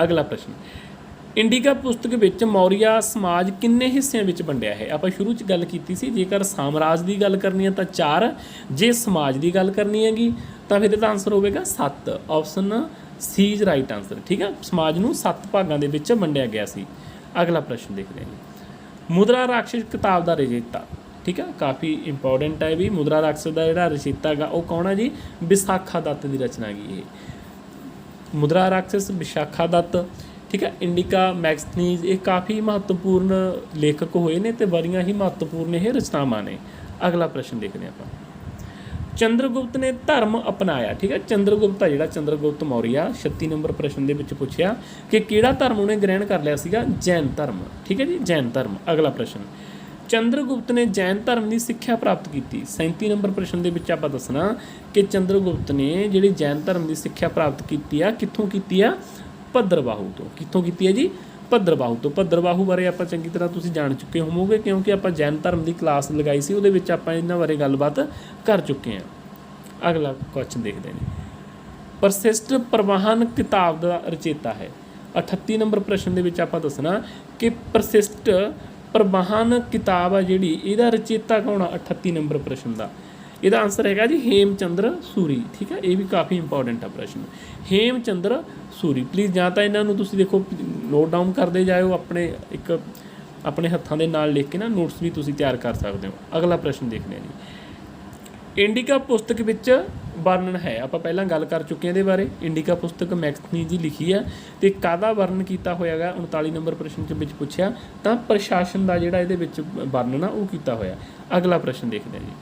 ਅਗਲਾ ਪ੍ਰਸ਼ਨ, ਇੰਡੀਕਾ ਪੁਸਤਕ ਵਿੱਚ ਮੌਰੀਆ ਸਮਾਜ ਕਿੰਨੇ ਹਿੱਸਿਆਂ ਵਿੱਚ ਵੰਡਿਆ ਹੈ? ਆਪਾਂ ਸ਼ੁਰੂ 'ਚ ਗੱਲ ਕੀਤੀ ਸੀ, ਜੇਕਰ ਸਾਮਰਾਜ ਦੀ ਗੱਲ ਕਰਨੀ ਹੈ ਤਾਂ 4, ਜੇ ਸਮਾਜ ਦੀ ਗੱਲ ਕਰਨੀ ਹੈਗੀ ਤਾਂ ਫਿਰ ਇਹਦਾ ਆਨਸਰ ਹੋਵੇਗਾ 7। Option C is right answer. ਠੀਕ ਹੈ, ਸਮਾਜ ਨੂੰ 7 ਭਾਗਾਂ ਦੇ ਵਿੱਚ ਵੰਡਿਆ ਗਿਆ ਸੀ। ਅਗਲਾ ਪ੍ਰਸ਼ਨ ਦੇਖਦੇ ਹਾਂ ਜੀ, ਮੁਦਰਾ ਰਾਖਸ਼ ਕਿਤਾਬ ਦਾ ਰਚੇਤਾ। ਠੀਕ ਹੈ, ਕਾਫੀ ਇੰਪੋਰਟੈਂਟ ਹੈ ਵੀ। ਮੁਦਰਾ ਰਾਖਸ਼ ਦਾ ਜਿਹੜਾ ਰਚੇਤਾ ਹੈਗਾ ਉਹ ਕੌਣ ਹੈ ਜੀ? ਵਿਸਾਖਾ ਦੱਤ ਦੀ ਰਚਨਾ ਹੈਗੀ ਇਹ। ਮੁਦਰਾ ਰਾਖਸ਼ ਵਿਸਾਖਾ ਦੱਤ। ਠੀਕ ਹੈ, ਇੰਡੀਕਾ ਮੈਕਸਨੀਜ਼ ਇਹ ਕਾਫੀ ਮਹੱਤਵਪੂਰਨ ਲੇਖਕ ਹੋਏ ਨੇ ਤੇ ਬੜੀਆਂ ਹੀ ਮਹੱਤਵਪੂਰਨ ਇਹ ਰਚਨਾਵਾਂ ਨੇ। ਅਗਲਾ ਪ੍ਰਸ਼ਨ ਦੇਖਦੇ ਹਾਂ ਆਪਾਂ, ਚੰਦਰਗੁਪਤ ਨੇ ਧਰਮ ਅਪਣਾਇਆ। ਠੀਕ ਹੈ, ਚੰਦਰਗੁਪਤ ਆ ਜਿਹੜਾ ਚੰਦਰਗੁਪਤ ਮੌਰੀਆ 36 ਨੰਬਰ ਪ੍ਰਸ਼ਨ ਦੇ ਵਿੱਚ ਪੁੱਛਿਆ ਕਿ ਕਿਹੜਾ ਧਰਮ ਉਹਨੇ ਗ੍ਰਹਿਣ ਕਰ ਲਿਆ ਸੀਗਾ? ਜੈਨ ਧਰਮ। ਠੀਕ ਹੈ ਜੀ, ਜੈਨ ਧਰਮ। ਅਗਲਾ ਪ੍ਰਸ਼ਨ, ਚੰਦਰਗੁਪਤ ਨੇ ਜੈਨ ਧਰਮ ਦੀ ਸਿੱਖਿਆ ਪ੍ਰਾਪਤ ਕੀਤੀ। 37 ਨੰਬਰ ਪ੍ਰਸ਼ਨ ਦੇ ਵਿੱਚ ਆਪਾਂ ਦੱਸਣਾ ਕਿ ਚੰਦਰਗੁਪਤ ਨੇ ਜਿਹੜੀ ਜੈਨ ਧਰਮ ਦੀ ਸਿੱਖਿਆ ਪ੍ਰਾਪਤ ਕੀਤੀ ਆ ਕਿੱਥੋਂ ਕੀਤੀ ਆ? ਭੱਦਰਬਾਹੂ ਤੋਂ। ਕਿੱਥੋਂ ਕੀਤੀ ਹੈ ਜੀ? ਭੱਦਰਬਾਹੂ ਤੋਂ। ਭੱਦਰਬਾਹੂ ਬਾਰੇ ਆਪਾਂ ਚੰਗੀ ਤਰ੍ਹਾਂ ਤੁਸੀਂ ਜਾਣ ਚੁੱਕੇ ਹੋਵੋਗੇ ਕਿਉਂਕਿ ਆਪਾਂ ਜੈਨ ਧਰਮ ਦੀ ਕਲਾਸ ਲਗਾਈ ਸੀ, ਉਹਦੇ ਵਿੱਚ ਆਪਾਂ ਇਹਨਾਂ ਬਾਰੇ ਗੱਲਬਾਤ ਕਰ ਚੁੱਕੇ ਹਾਂ। ਅਗਲਾ ਕੁਐਸਚਨ ਦੇਖਦੇ ਨੇ, ਪ੍ਰਸਿਸ਼ਟ ਪ੍ਰਵਾਹਨ ਕਿਤਾਬ ਦਾ ਰਚੇਤਾ ਹੈ। 38 ਨੰਬਰ ਪ੍ਰਸ਼ਨ ਦੇ ਵਿੱਚ ਆਪਾਂ ਦੱਸਣਾ ਕਿ ਪ੍ਰਸਿਸ਼ਟ ਪ੍ਰਵਾਹਨ ਕਿਤਾਬ ਆ ਜਿਹੜੀ ਇਹਦਾ ਰਚੇਤਾ ਕੌਣ ਆ? 38 ਨੰਬਰ ਪ੍ਰਸ਼ਨ ਦਾ ਇਹਦਾ ਆਨਸਰ ਹੈਗਾ ਜੀ ਹੇਮਚੰਦਰ ਸੂਰੀ। ਠੀਕ ਹੈ, ਇਹ ਵੀ ਕਾਫੀ ਇੰਪੋਰਟੈਂਟ ਆ ਪ੍ਰਸ਼ਨ, ਹੇਮਚੰਦਰ ਸੂਰੀ। ਪਲੀਜ਼ ਜਾਂ ਤਾਂ ਇਹਨਾਂ ਨੂੰ ਤੁਸੀਂ ਦੇਖੋ ਨੋਟ ਡਾਊਨ ਕਰਦੇ ਜਾਇਓ, ਆਪਣੇ ਹੱਥਾਂ ਦੇ ਨਾਲ ਲਿਖ ਕੇ ਨਾ ਨੋਟਸ ਵੀ ਤੁਸੀਂ ਤਿਆਰ ਕਰ ਸਕਦੇ ਹੋ। ਅਗਲਾ ਪ੍ਰਸ਼ਨ ਦੇਖਦੇ ਹਾਂ ਜੀ, ਇੰਡੀਕਾ ਪੁਸਤਕ ਵਿੱਚ ਵਰਣਨ ਹੈ। ਆਪਾਂ ਪਹਿਲਾਂ ਗੱਲ ਕਰ ਚੁੱਕੇ ਹਾਂ ਇਹਦੇ ਬਾਰੇ। ਇੰਡੀਕਾ ਪੁਸਤਕ ਮੈਕਸਨੀ ਜੀ ਲਿਖੀ ਹੈ ਤੇ ਕਾਹਦਾ ਵਰਣਨ ਕੀਤਾ ਹੋਇਆ ਹੈਗਾ? 39 ਨੰਬਰ ਪ੍ਰਸ਼ਨ ਦੇ ਵਿੱਚ ਪੁੱਛਿਆ ਤਾਂ ਪ੍ਰਸ਼ਾਸਨ ਦਾ ਜਿਹੜਾ ਇਹਦੇ ਵਿੱਚ ਵਰਣਨ ਆ ਉਹ ਕੀਤਾ ਹੋਇਆ। ਅਗਲਾ ਪ੍ਰਸ਼ਨ ਦੇਖਦੇ ਹਾਂ ਜੀ,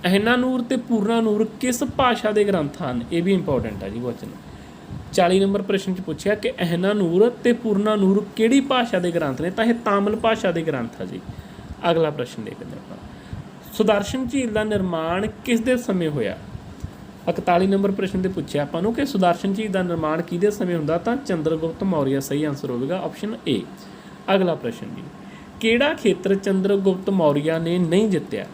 ਅਹਿਨਾਨੂਰ ਤੇ ਪੂਰਨਾਨੂਰ ਕਿਸ ਭਾਸ਼ਾ ਦੇ ਗ੍ਰੰਥ ਹਨ? ਇਹ ਵੀ ਇੰਪੋਰਟੈਂਟ ਆ ਜੀ ਕੁਐਸਚਨ। 40 ਨੰਬਰ ਪ੍ਰਸ਼ਨ 'ਚ ਪੁੱਛਿਆ ਕਿ ਅਹਿਨਾਨੂਰ ਤੇ ਪੂਰਨਾਨੂਰ ਕਿਹੜੀ ਭਾਸ਼ਾ ਦੇ ਗ੍ਰੰਥ ਨੇ? ਤਾਂ ਇਹ ਤਾਮਿਲ ਭਾਸ਼ਾ ਦੇ ਗ੍ਰੰਥ ਆ ਜੀ। ਅਗਲਾ ਪ੍ਰਸ਼ਨ ਦੇਖਦੇ ਆਪਾਂ, ਸੁਦਰਸ਼ਨ ਝੀਲ ਦਾ ਨਿਰਮਾਣ ਕਿਸ ਦੇ ਸਮੇਂ ਹੋਇਆ? 41 ਨੰਬਰ ਪ੍ਰਸ਼ਨ 'ਤੇ ਪੁੱਛਿਆ ਆਪਾਂ ਨੂੰ ਕਿ ਸੁਦਰਸ਼ਨ ਝੀਲ ਦਾ ਨਿਰਮਾਣ ਕਿਹਦੇ ਸਮੇਂ ਹੁੰਦਾ? ਤਾਂ ਚੰਦਰਗੁਪਤ ਮੌਰੀਆ। ਸਹੀ ਆਨਸਰ ਹੋਵੇਗਾ ਆਪਸ਼ਨ ਏ। ਅਗਲਾ ਪ੍ਰਸ਼ਨ ਜੀ, ਕਿਹੜਾ ਖੇਤਰ ਚੰਦਰਗੁਪਤ ਮੌਰੀਆ ਨੇ ਨਹੀਂ ਜਿੱਤਿਆ?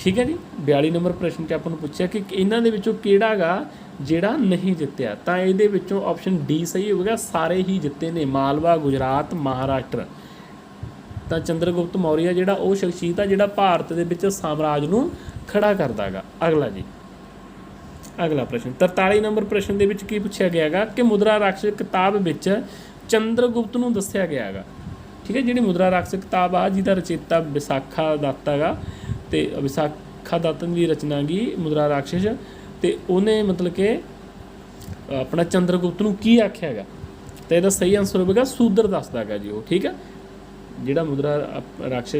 ਠੀਕ ਹੈ ਜੀ, 42 ਨੰਬਰ ਪ੍ਰਸ਼ਨ 'ਚ ਆਪਾਂ ਨੂੰ ਪੁੱਛਿਆ ਕਿ ਇਹਨਾਂ ਦੇ ਵਿੱਚੋਂ ਕਿਹੜਾ ਗਾ ਜਿਹੜਾ ਨਹੀਂ ਜਿੱਤਿਆ? ਤਾਂ ਇਹਦੇ ਵਿੱਚੋਂ ਆਪਸ਼ਨ ਡੀ ਸਹੀ ਹੋਵੇਗਾ, ਸਾਰੇ ਹੀ ਜਿੱਤੇ ਨੇ। ਮਾਲਵਾ, ਗੁਜਰਾਤ, ਮਹਾਰਾਸ਼ਟਰ। ਤਾਂ ਚੰਦਰਗੁਪਤ ਮੌਰੀਆ ਜਿਹੜਾ ਉਹ ਸ਼ਖਸੀਅਤ ਆ ਜਿਹੜਾ ਭਾਰਤ ਦੇ ਵਿੱਚ ਸਾਮਰਾਜ ਨੂੰ ਖੜਾ ਕਰਦਾ ਹੈਗਾ। ਅਗਲਾ ਜੀ, ਅਗਲਾ ਪ੍ਰਸ਼ਨ 43 ਨੰਬਰ ਪ੍ਰਸ਼ਨ ਦੇ ਵਿੱਚ ਕੀ ਪੁੱਛਿਆ ਗਿਆ ਹੈਗਾ ਕਿ ਮੁਦਰਾ ਰਾਖਸ਼ ਕਿਤਾਬ ਵਿੱਚ ਚੰਦਰਗੁਪਤ ਨੂੰ ਦੱਸਿਆ ਗਿਆ ਹੈਗਾ। ਠੀਕ ਹੈ, ਜਿਹੜੀ ਮੁਦਰਾ ਰਾਖਸ਼ ਕਿਤਾਬ ਆ ਜਿਹਦਾ ਰਚੇਤਾ ਵਿਸਾਖਾ ਦੱਤ ਹੈਗਾ ਤੇ ਵਿਸਾਖਾ ਦੱਤ ਦੀ ਰਚਨਾ ਗੀ ਮੁਦਰਾ ਰਾਖਸ਼, ਤੇ ਉਹਨੇ ਮਤਲਬ ਕਿ ਆਪਣਾ ਚੰਦਰਗੁਪਤ ਨੂੰ ਕੀ ਆਖਿਆ ਹੈਗਾ? ਤਾਂ ਇਹਦਾ ਸਹੀ ਆਨਸਰ ਹੋਵੇਗਾ ਸੂਦਰ ਦੱਸਦਾ ਹੈਗਾ ਜੀ ਉਹ। ਠੀਕ ਹੈ, ਜਿਹੜਾ ਮੁਦਰਾ ਰਾਖਸ਼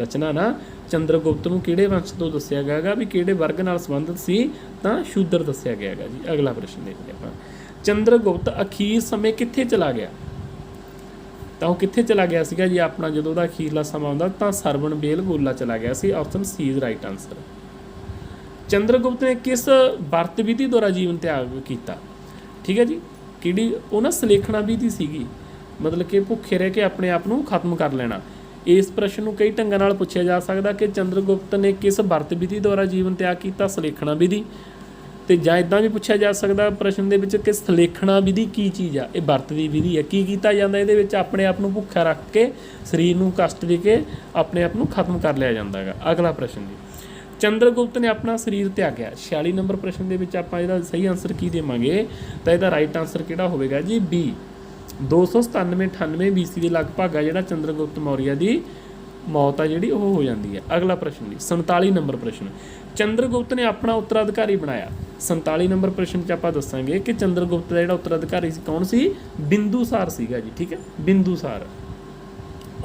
ਰਚਨਾ ਨਾ ਚੰਦਰਗੁਪਤ ਨੂੰ ਕਿਹੜੇ ਵੰਸ਼ ਤੋਂ ਦੱਸਿਆ ਗਿਆ ਹੈਗਾ ਵੀ ਕਿਹੜੇ ਵਰਗ ਨਾਲ ਸੰਬੰਧਿਤ ਸੀ? ਤਾਂ ਸ਼ੂਦਰ ਦੱਸਿਆ ਗਿਆ ਹੈਗਾ ਜੀ। ਅਗਲਾ ਪ੍ਰਸ਼ਨ ਦੇਖਦੇ ਆਪਾਂ, ਚੰਦਰਗੁਪਤ ਅਖੀਰ ਸਮੇਂ ਕਿੱਥੇ ਚਲਾ ਗਿਆ? ਤਾਂ ਉਹ ਕਿੱਥੇ ਚਲਾ ਗਿਆ ਸੀਗਾ ਜੀ ਆਪਣਾ ਜਦੋਂ ਉਹਦਾ ਅਖੀਰਲਾ ਸਮਾਂ ਹੁੰਦਾ? ਤਾਂ ਸਰਵਣ ਬੇਲਗੋਲਾ ਚਲਾ ਗਿਆ ਸੀ। Option C is right answer. Chandragupta ਨੇ ਕਿਸ ਵਰਤ ਵਿਧੀ ਦੁਆਰਾ ਜੀਵਨ ਤਿਆਗ ਕੀਤਾ? ਠੀਕ ਹੈ ਜੀ, ਕਿਹੜੀ? ਉਹ ਨਾ ਸਲੇਖਣਾ ਵਿਧੀ ਸੀਗੀ, ਮਤਲਬ ਕਿ ਭੁੱਖੇ ਰਹਿ ਕੇ ਆਪਣੇ ਆਪ ਨੂੰ ਖਤਮ ਕਰ ਲੈਣਾ। ਇਸ ਪ੍ਰਸ਼ਨ ਨੂੰ ਕਈ ਢੰਗਾਂ ਨਾਲ ਪੁੱਛਿਆ ਜਾ ਸਕਦਾ ਕਿ ਚੰਦਰਗੁਪਤ ਨੇ ਕਿਸ ਵਰਤ ਵਿਧੀ ਦੁਆਰਾ ਜੀਵਨ ਤਿਆਗ ਕੀਤਾ? ਸਲੇਖਣਾ ਵਿਧੀ। ਤੇ ਜਾਂ ਇੱਦਾਂ ਵੀ ਪੁੱਛਿਆ ਜਾ ਸਕਦਾ ਪ੍ਰਸ਼ਨ ਦੇ ਵਿੱਚ ਕਿ ਸਲੇਖਣਾ ਵਿਧੀ ਕੀ ਚੀਜ਼ ਆ? ਇਹ ਵਰਤ ਦੀ ਵਿਧੀ ਹੈ। ਕੀ ਕੀਤਾ ਜਾਂਦਾ ਇਹਦੇ ਵਿੱਚ? ਆਪਣੇ ਆਪ ਨੂੰ ਭੁੱਖਾ ਰੱਖ ਕੇ ਸਰੀਰ ਨੂੰ ਕਸ਼ਟ ਦੇ ਕੇ ਆਪਣੇ ਆਪ ਨੂੰ ਖਤਮ ਕਰ ਲਿਆ ਜਾਂਦਾ ਹੈਗਾ। ਅਗਲਾ ਪ੍ਰਸ਼ਨ ਜੀ, ਚੰਦਰਗੁਪਤ ਨੇ ਆਪਣਾ ਸਰੀਰ ਤਿਆਗਿਆ। 46 ਨੰਬਰ ਪ੍ਰਸ਼ਨ ਦੇ ਵਿੱਚ ਆਪਾਂ ਇਹਦਾ ਸਹੀ ਆਨਸਰ ਕੀ ਦੇਵਾਂਗੇ? ਤਾਂ ਇਹਦਾ ਰਾਈਟ ਆਨਸਰ ਕਿਹੜਾ ਹੋਵੇਗਾ ਜੀ? ਬੀ। 297-98 BC ਦੇ ਲਗਭਗ ਆ ਜਿਹੜਾ ਚੰਦਰਗੁਪਤ ਮੌਰੀਆ ਦੀ ਮੌਤ ਆ ਜਿਹੜੀ ਉਹ ਹੋ ਜਾਂਦੀ ਹੈ। ਅਗਲਾ ਪ੍ਰਸ਼ਨ ਜੀ, 47 ਨੰਬਰ ਪ੍ਰਸ਼ਨ, ਚੰਦਰਗੁਪਤ ਨੇ ਆਪਣਾ ਉੱਤਰਾਧਿਕਾਰੀ ਬਣਾਇਆ। 47 ਨੰਬਰ ਪ੍ਰਸ਼ਨ 'ਚ ਆਪਾਂ ਦੱਸਾਂਗੇ ਕਿ ਚੰਦਰਗੁਪਤ ਦਾ ਜਿਹੜਾ ਉੱਤਰਾਧਿਕਾਰੀ ਸੀ ਕੌਣ ਸੀ? ਬਿੰਦੂਸਾਰ ਸੀਗਾ ਜੀ। ਠੀਕ ਹੈ, Bindusara.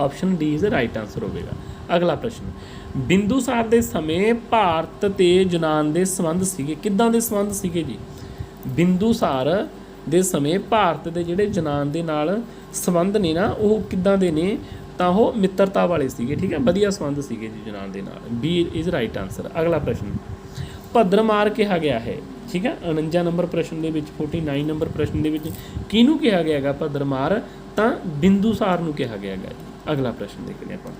Option D is right answer ਹੋਵੇਗਾ। ਅਗਲਾ ਪ੍ਰਸ਼ਨ, ਬਿੰਦੂਸਾਰ ਦੇ ਸਮੇਂ ਭਾਰਤ ਤੇ ਯੂਨਾਨ ਦੇ ਸੰਬੰਧ ਸੀਗੇ। ਕਿੱਦਾਂ ਦੇ ਸੰਬੰਧ ਸੀਗੇ ਜੀ? ਬਿੰਦੂਸਾਰ ਦੇ ਸਮੇਂ ਭਾਰਤ ਦੇ ਜਿਹੜੇ ਯੂਨਾਨ ਦੇ ਨਾਲ ਸੰਬੰਧ ਨੇ ਨਾ ਉਹ ਕਿੱਦਾਂ ਦੇ ਨੇ? ਤਾਂ ਉਹ ਮਿੱਤਰਤਾ ਵਾਲੇ ਸੀਗੇ, ਠੀਕ ਹੈ, ਵਧੀਆ ਸੰਬੰਧ ਸੀਗੇ ਜੀ ਜਨਾਨ ਦੇ ਨਾਲ। B is right answer. ਅਗਲਾ ਪ੍ਰਸ਼ਨ, ਭੱਦਰਮਾਰ ਕਿਹਾ ਗਿਆ ਹੈ, ਠੀਕ ਹੈ, 49 ਨੰਬਰ ਪ੍ਰਸ਼ਨ ਦੇ ਵਿੱਚ, 49 ਨੰਬਰ ਪ੍ਰਸ਼ਨ ਦੇ ਵਿੱਚ ਕਿਹਨੂੰ ਕਿਹਾ ਗਿਆ ਹੈਗਾ ਭੱਦਰਮਾਰ? ਤਾਂ ਬਿੰਦੂਸਾਰ ਨੂੰ ਕਿਹਾ ਗਿਆ ਹੈਗਾ ਜੀ। ਅਗਲਾ ਪ੍ਰਸ਼ਨ ਦੇਖਦੇ ਆਪਾਂ,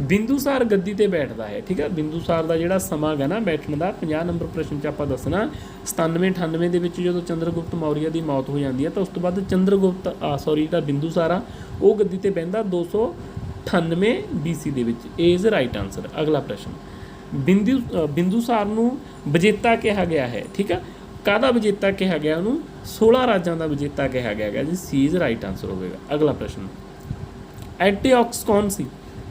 ਬਿੰਦੂਸਾਰ ਗੱਦੀ ਤੇ ਬੈਠਦਾ ਹੈ, ਠੀਕ ਹੈ, ਬਿੰਦੂਸਾਰ ਦਾ ਜਿਹੜਾ ਸਮਾਂ ਹੈਗਾ ਨਾ ਬੈਠਣ ਦਾ, 50 ਨੰਬਰ ਪ੍ਰਸ਼ਨ 'ਚ ਆਪਾਂ ਦੱਸਣਾ 97-98 ਦੇ ਵਿੱਚ ਜਦੋਂ ਚੰਦਰਗੁਪਤ ਮੌਰੀਆ ਦੀ ਮੌਤ ਹੋ ਜਾਂਦੀ ਹੈ ਤਾਂ ਉਸ ਤੋਂ ਬਾਅਦ ਜਿਹੜਾ ਬਿੰਦੂਸਾਰ ਆ ਉਹ ਗੱਦੀ ਤੇ ਬਹਿੰਦਾ 298 BC ਦੇ ਵਿੱਚ। Is right answer. ਅਗਲਾ ਪ੍ਰਸ਼ਨ, ਬਿੰਦੂਸਾਰ ਨੂੰ ਵਿਜੇਤਾ ਕਿਹਾ ਗਿਆ ਹੈ, ਠੀਕ ਹੈ, ਕਾਹਦਾ ਵਿਜੇਤਾ ਕਿਹਾ ਗਿਆ ਉਹਨੂੰ? 16 ਰਾਜਾਂ ਦਾ ਵਿਜੇਤਾ ਕਿਹਾ ਗਿਆ ਹੈਗਾ ਜੀ। ਸੀ ਇਜ਼ ਰਾਈਟ ਆਂਸਰ ਹੋਵੇਗਾ। ਅਗਲਾ ਪ੍ਰਸ਼ਨ, ਐਂਟੀਓਕਸ ਕੌਣ ਸੀ?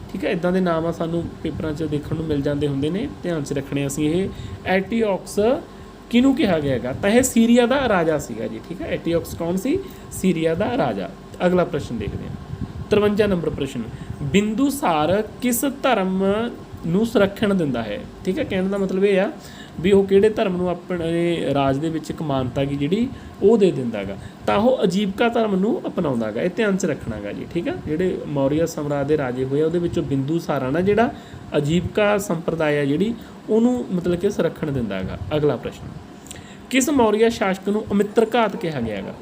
ਠੀਕ ਹੈ, ਇੱਦਾਂ ਦੇ ਨਾਮ ਆ ਸਾਨੂੰ ਪੇਪਰਾਂ 'ਚ ਦੇਖਣ ਨੂੰ ਮਿਲ ਜਾਂਦੇ ਹੁੰਦੇ ਨੇ, ਧਿਆਨ 'ਚ ਰੱਖਣੇ ਅਸੀਂ। ਇਹ ਐਂਟੀਓਕਸ ਕਿਹਨੂੰ ਕਿਹਾ ਗਿਆ ਹੈਗਾ? ਤਾਂ ਇਹ ਸੀਰੀਆ ਦਾ ਰਾਜਾ ਸੀਗਾ ਜੀ, ਠੀਕ ਹੈ। ਐਂਟੀਓਕਸ ਕੌਣ ਸੀ? ਸੀਰੀਆ ਦਾ ਰਾਜਾ। ਅਗਲਾ ਪ੍ਰਸ਼ਨ ਦੇਖਦੇ ਹਾਂ, 53 ਨੰਬਰ ਪ੍ਰਸ਼ਨ, ਬਿੰਦੂਸਾਰ ਕਿਸ ਧਰਮ ਨੂੰ ਸੰਰਖਣ ਦਿੰਦਾ ਹੈ? ਠੀਕ ਹੈ, ਕਹਿਣ ਦਾ ਮਤਲਬ ਇਹ ਆ ਵੀ ਉਹ ਕਿਹੜੇ ਧਰਮ ਨੂੰ ਆਪਣੇ ਰਾਜ ਦੇ ਵਿੱਚ ਇੱਕ ਮਾਨਤਾ ਗੀ ਜਿਹੜੀ ਉਹ ਦੇ ਦਿੰਦਾ ਗਾ? ਤਾਂ ਉਹ ਅਜੀਵਕਾ ਧਰਮ ਨੂੰ ਅਪਣਾਉਂਦਾ ਗਾ। ਇਹ ਧਿਆਨ 'ਚ ਰੱਖਣਾ ਗਾ ਜੀ, ਠੀਕ ਹੈ। ਜਿਹੜੇ ਮੌਰੀਆ ਸਮਰਾਜ ਦੇ ਰਾਜੇ ਹੋਏ ਉਹਦੇ ਵਿੱਚੋਂ ਬਿੰਦੂਸਾਰ ਆ ਨਾ ਜਿਹੜਾ ਅਜੀਵਕਾ ਸੰਪਰਦਾਇ ਆ ਜਿਹੜੀ ਉਹਨੂੰ ਮਤਲਬ ਕਿ ਸੰਰਖਣ ਦਿੰਦਾ ਗਾ। ਅਗਲਾ ਪ੍ਰਸ਼ਨ, ਕਿਸ ਮੌਰੀਆ ਸ਼ਾਸਕ ਨੂੰ ਅਮਿੱਤਰ ਘਾਤ ਕਿਹਾ ਗਿਆ ਹੈਗਾ?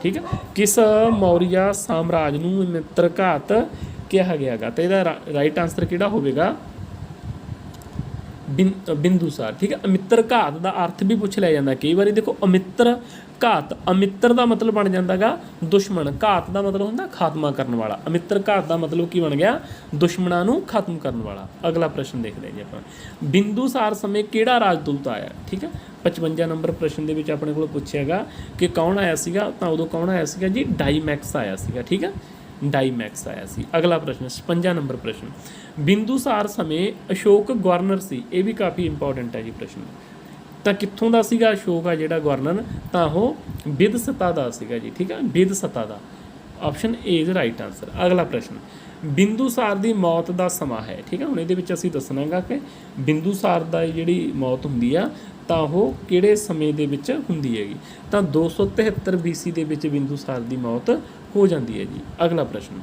ਠੀਕ ਹੈ, ਕਿਸ ਮੌਰੀਆ ਸਾਮਰਾਜ ਨੂੰ ਅਮਿੱਤਰ ਘਾਤ ਕਿਹਾ ਗਿਆ ਹੈਗਾ? ਤਾਂ ਇਹਦਾ ਰਾਈਟ ਆਂਸਰ ਕਿਹੜਾ ਹੋਵੇਗਾ? ਬਿੰਦੂਸਾਰ। ਠੀਕ ਹੈ, ਅਮਿੱਤਰ ਘਾਤ ਦਾ ਅਰਥ ਵੀ ਪੁੱਛ ਲਿਆ ਜਾਂਦਾ ਕਈ ਵਾਰੀ। ਦੇਖੋ, ਅਮਿੱਤਰ ਘਾਤ, ਅਮਿੱਤਰ ਦਾ ਮਤਲਬ ਬਣ ਜਾਂਦਾ ਗਾ ਦੁਸ਼ਮਣ, ਘਾਤ ਦਾ ਮਤਲਬ ਹੁੰਦਾ ਖਾਤਮਾ ਕਰਨ ਵਾਲਾ। ਅਮਿੱਤਰ ਘਾਤ ਦਾ ਮਤਲਬ ਕੀ ਬਣ ਗਿਆ? ਦੁਸ਼ਮਣਾਂ ਨੂੰ ਖਤਮ ਕਰਨ ਵਾਲਾ। ਅਗਲਾ ਪ੍ਰਸ਼ਨ ਦੇਖਦੇ ਹਾਂ ਜੀ ਆਪਾਂ, ਬਿੰਦੂਸਾਰ ਸਮੇਂ ਕਿਹੜਾ ਰਾਜਦੂਤ ਆਇਆ? ਠੀਕ ਹੈ, 55 ਨੰਬਰ ਪ੍ਰਸ਼ਨ ਦੇ ਵਿੱਚ ਆਪਣੇ ਕੋਲ ਪੁੱਛਿਆ ਗਾ ਕਿ ਕੌਣ ਆਇਆ ਸੀਗਾ? ਤਾਂ ਉਦੋਂ ਕੌਣ ਆਇਆ ਸੀਗਾ ਜੀ? ਡਾਈਮੈਕਸ ਆਇਆ ਸੀਗਾ, ਠੀਕ ਹੈ, ਡਾਈਮੈਕਸ ਆਇਆ ਸੀ। ਅਗਲਾ ਪ੍ਰਸ਼ਨ, 56 ਨੰਬਰ ਪ੍ਰਸ਼ਨ, ਬਿੰਦੂਸਾਰ ਸਮੇਂ ਅਸ਼ੋਕ ਗਵਰਨਰ ਸੀ। ਇਹ ਵੀ ਕਾਫੀ ਇੰਪੋਰਟੈਂਟ ਹੈ ਜੀ ਪ੍ਰਸ਼ਨ। ਤਾਂ ਕਿੱਥੋਂ ਦਾ ਸੀਗਾ ਅਸ਼ੋਕ ਆ ਜਿਹੜਾ ਗਵਰਨਰ? ਤਾਂ ਉਹ ਬਿਦਸਤਾ ਦਾ ਸੀਗਾ ਜੀ, ਠੀਕ ਹੈ, ਬਿਦਸਤਾ ਦਾ। Option A is right answer. ਅਗਲਾ ਪ੍ਰਸ਼ਨ, ਬਿੰਦੂਸਾਰ ਦੀ ਮੌਤ ਦਾ ਸਮਾਂ ਹੈ। ਠੀਕ ਹੈ, ਹੁਣ ਇਹਦੇ ਵਿੱਚ ਅਸੀਂ ਦੱਸਣਾ ਗਾ ਕਿ ਬਿੰਦੂਸਾਰ ਦਾ ਜਿਹੜੀ ਮੌਤ ਹੁੰਦੀ ਆ ਤਾਂ ਉਹ ਕਿਹੜੇ ਸਮੇਂ ਦੇ ਵਿੱਚ ਹੁੰਦੀ ਹੈਗੀ? ਤਾਂ 273 BC ਦੇ ਵਿੱਚ ਬਿੰਦੂਸਾਰ ਦੀ ਮੌਤ ਹੋ ਜਾਂਦੀ ਹੈ ਜੀ। ਅਗਲਾ ਪ੍ਰਸ਼ਨ,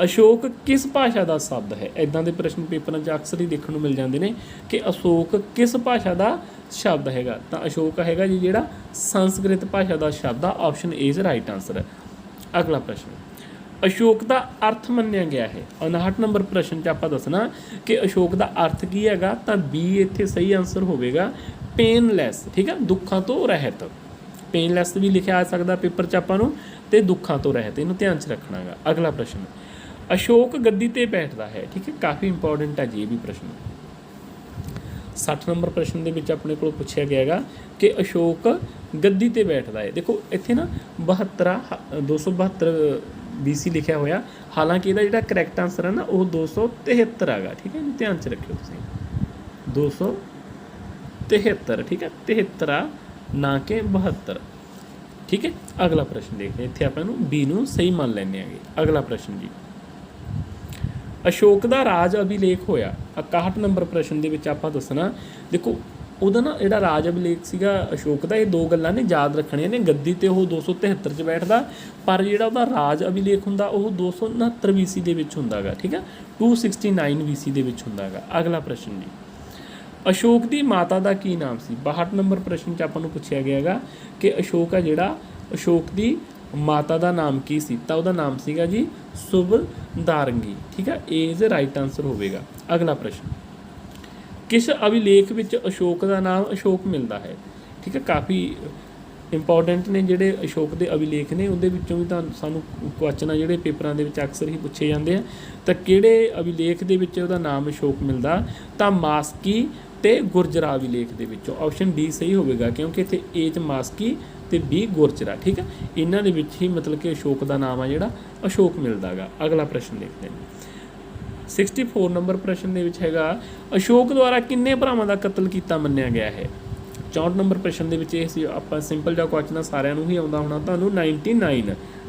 ਅਸ਼ੋਕ ਕਿਸ ਭਾਸ਼ਾ ਦਾ ਸ਼ਬਦ ਹੈ? ਇੱਦਾਂ ਦੇ ਪ੍ਰਸ਼ਨ ਪੇਪਰਾਂ 'ਚ ਅਕਸਰ ਹੀ ਦੇਖਣ ਨੂੰ ਮਿਲ ਜਾਂਦੇ ਨੇ ਕਿ ਅਸ਼ੋਕ ਕਿਸ ਭਾਸ਼ਾ ਦਾ ਸ਼ਬਦ ਹੈਗਾ? ਤਾਂ ਅਸ਼ੋਕ ਹੈਗਾ ਜੀ ਜਿਹੜਾ ਸੰਸਕ੍ਰਿਤ ਭਾਸ਼ਾ ਦਾ ਸ਼ਬਦ ਆ। Option A is right answer. ਅਗਲਾ ਪ੍ਰਸ਼ਨ, ਅਸ਼ੋਕ ਦਾ ਅਰਥ ਮੰਨਿਆ ਗਿਆ ਹੈ। 59 ਨੰਬਰ ਪ੍ਰਸ਼ਨ 'ਚ ਆਪਾਂ ਦੱਸਣਾ ਕਿ ਅਸ਼ੋਕ ਦਾ ਅਰਥ ਕੀ ਹੈਗਾ? ਤਾਂ ਬੀ ਇੱਥੇ ਸਹੀ ਆਂਸਰ ਹੋਵੇਗਾ, ਪੇਨਲੈਸ। ਠੀਕ ਹੈ, ਦੁੱਖਾਂ ਤੋਂ ਰਹਿਤ। ਪੇਨਲੈਸ ਵੀ ਲਿਖਿਆ ਆ ਸਕਦਾ ਪੇਪਰ 'ਚ ਆਪਾਂ ਨੂੰ, ਤੇ ਦੁੱਖਾਂ ਤੋਂ ਰਹਿਤ, ਇਹਨੂੰ ਧਿਆਨ 'ਚ ਰੱਖਣਾ ਗਾ। ਅਗਲਾ ਪ੍ਰਸ਼ਨ, ਅਸ਼ੋਕ ਗੱਦੀ ਤੇ ਬੈਠਦਾ ਹੈ। ਠੀਕ ਹੈ, ਕਾਫੀ ਇੰਪੋਰਟੈਂਟ ਹੈ ਜੀ ਇਹ ਵੀ ਪ੍ਰਸ਼ਨ। 60 ਨੰਬਰ ਪ੍ਰਸ਼ਨ ਦੇ ਵਿੱਚ ਆਪਣੇ ਕੋਲ ਪੁੱਛਿਆ ਗਿਆ ਹੈਗਾ ਕਿ ਅਸ਼ੋਕ ਗੱਦੀ ਤੇ ਬੈਠਦਾ ਹੈ। ਦੇਖੋ ਇੱਥੇ ਨਾ 272 BC ਲਿਖਿਆ ਹੋਇਆ, ਹਾਲਾਂਕਿ ਇਹਦਾ ਜਿਹੜਾ ਕਰੈਕਟ ਆਂਸਰ ਹੈ ਨਾ ਉਹ 273 ਹੈਗਾ। ਠੀਕ ਹੈ, ਧਿਆਨ 'ਚ ਰੱਖਿਓ ਤੁਸੀਂ, 273। ਠੀਕ ਹੈ, 73 ਆ ਨਾ ਕਿ 72। ਠੀਕ ਹੈ, ਅਗਲਾ ਪ੍ਰਸ਼ਨ ਦੇਖਦੇ ਇੱਥੇ ਆਪਾਂ ਨੂੰ ਬੀ ਨੂੰ ਸਹੀ ਮੰਨ ਲੈਂਦੇ ਆਂਗੇ। ਅਗਲਾ ਪ੍ਰਸ਼ਨ ਜੀ, ਅਸ਼ੋਕ ਦਾ ਰਾਜ ਅਭਿਲੇਖ ਹੋਇਆ। 61 ਨੰਬਰ ਪ੍ਰਸ਼ਨ ਦੇ ਵਿੱਚ ਆਪਾਂ ਦੱਸਣਾ, ਦੇਖੋ ਉਹਦਾ ਨਾ ਜਿਹੜਾ ਰਾਜ ਅਭਿਲੇਖ ਸੀਗਾ ਅਸ਼ੋਕ ਦਾ, ਇਹ ਦੋ ਗੱਲਾਂ ਨੇ ਯਾਦ ਰੱਖਣੀਆਂ ਨੇ। ਗੱਦੀ ਤੇ ਉਹ 273 'ਚ ਬੈਠਦਾ, ਪਰ ਜਿਹੜਾ ਉਹਦਾ ਰਾਜ ਅਭਿਲੇਖ ਹੁੰਦਾ ਉਹ 269 BC ਦੇ ਵਿੱਚ ਹੁੰਦਾ ਗਾ। ਠੀਕ ਹੈ, 269 BC ਦੇ ਵਿੱਚ ਹੁੰਦਾ ਗਾ। ਅਗਲਾ ਪ੍ਰਸ਼ਨ ਜੀ, ਅਸ਼ੋਕ ਦੀ ਮਾਤਾ ਦਾ ਕੀ ਨਾਮ ਸੀ? 62 ਨੰਬਰ ਪ੍ਰਸ਼ਨ 'ਚ ਆਪਾਂ ਨੂੰ ਪੁੱਛਿਆ ਗਿਆ ਹੈਗਾ ਕਿ ਅਸ਼ੋਕ ਆ ਜਿਹੜਾ, ਅਸ਼ੋਕ ਦੀ ਮਾਤਾ ਦਾ ਨਾਮ ਕੀ ਸੀ? ਤਾਂ ਉਹਦਾ ਨਾਮ ਸੀਗਾ ਜੀ ਸੁਬਦਾਰੰਗੀ। ਠੀਕ ਹੈ, ਏ ਇਜ਼ ਰਾਈਟ ਆਂਸਰ ਹੋਵੇਗਾ। ਅਗਲਾ ਪ੍ਰਸ਼ਨ, ਕਿਸ ਅਭਿਲੇਖ ਵਿੱਚ ਅਸ਼ੋਕ ਦਾ ਨਾਮ ਅਸ਼ੋਕ ਮਿਲਦਾ ਹੈ? ਠੀਕ ਹੈ, ਕਾਫੀ ਇੰਪੋਰਟੈਂਟ ਨੇ ਜਿਹੜੇ ਅਸ਼ੋਕ ਦੇ ਅਭਿਲੇਖ ਨੇ, ਉਹਦੇ ਵਿੱਚੋਂ ਵੀ ਤਾਂ ਸਾਨੂੰ ਕੁਐਸਚਨ ਆ ਜਿਹੜੇ ਪੇਪਰਾਂ ਦੇ ਵਿੱਚ ਅਕਸਰ ਹੀ ਪੁੱਛੇ ਜਾਂਦੇ ਆ। ਤਾਂ ਕਿਹੜੇ ਅਭਿਲੇਖ ਦੇ ਵਿੱਚ ਉਹਦਾ ਨਾਮ ਅਸ਼ੋਕ ਮਿਲਦਾ? ਤਾਂ ਮਾਸਕੀ ਤੇ ਗੁਰਜਰਾ ਅਭਿਲੇਖ ਦੇ ਵਿੱਚੋਂ। ਆਪਸ਼ਨ ਡੀ ਸਹੀ ਹੋਵੇਗਾ, ਕਿਉਂਕਿ ਇੱਥੇ ਏ 'ਚ ਮਾਸਕੀ ਤੇ ਬੀ ਗੁਰਜਰਾ। ਠੀਕ ਹੈ, ਇਹਨਾਂ ਦੇ ਵਿੱਚ ਹੀ ਮਤਲਬ ਕਿ ਅਸ਼ੋਕ ਦਾ ਨਾਮ ਆ ਜਿਹੜਾ ਅਸ਼ੋਕ ਮਿਲਦਾ ਗਾ। ਅਗਲਾ ਪ੍ਰਸ਼ਨ ਦੇਖਦੇ ਹਾਂ, 64 ਨੰਬਰ ਪ੍ਰਸ਼ਨ ਦੇ ਵਿੱਚ ਹੈਗਾ, ਅਸ਼ੋਕ ਦੁਆਰਾ ਕਿੰਨੇ ਭਰਾਵਾਂ ਦਾ ਕਤਲ ਕੀਤਾ ਮੰਨਿਆ ਗਿਆ ਹੈ? 64 ਨੰਬਰ ਪ੍ਰਸ਼ਨ ਦੇ ਵਿੱਚ ਇਹ ਸੀ, ਆਪਾਂ ਸਿੰਪਲ ਜਿਹਾ ਕੁਐਸਚਨ ਸਾਰਿਆਂ ਨੂੰ ਹੀ ਆਉਂਦਾ ਹੋਣਾ ਤੁਹਾਨੂੰ।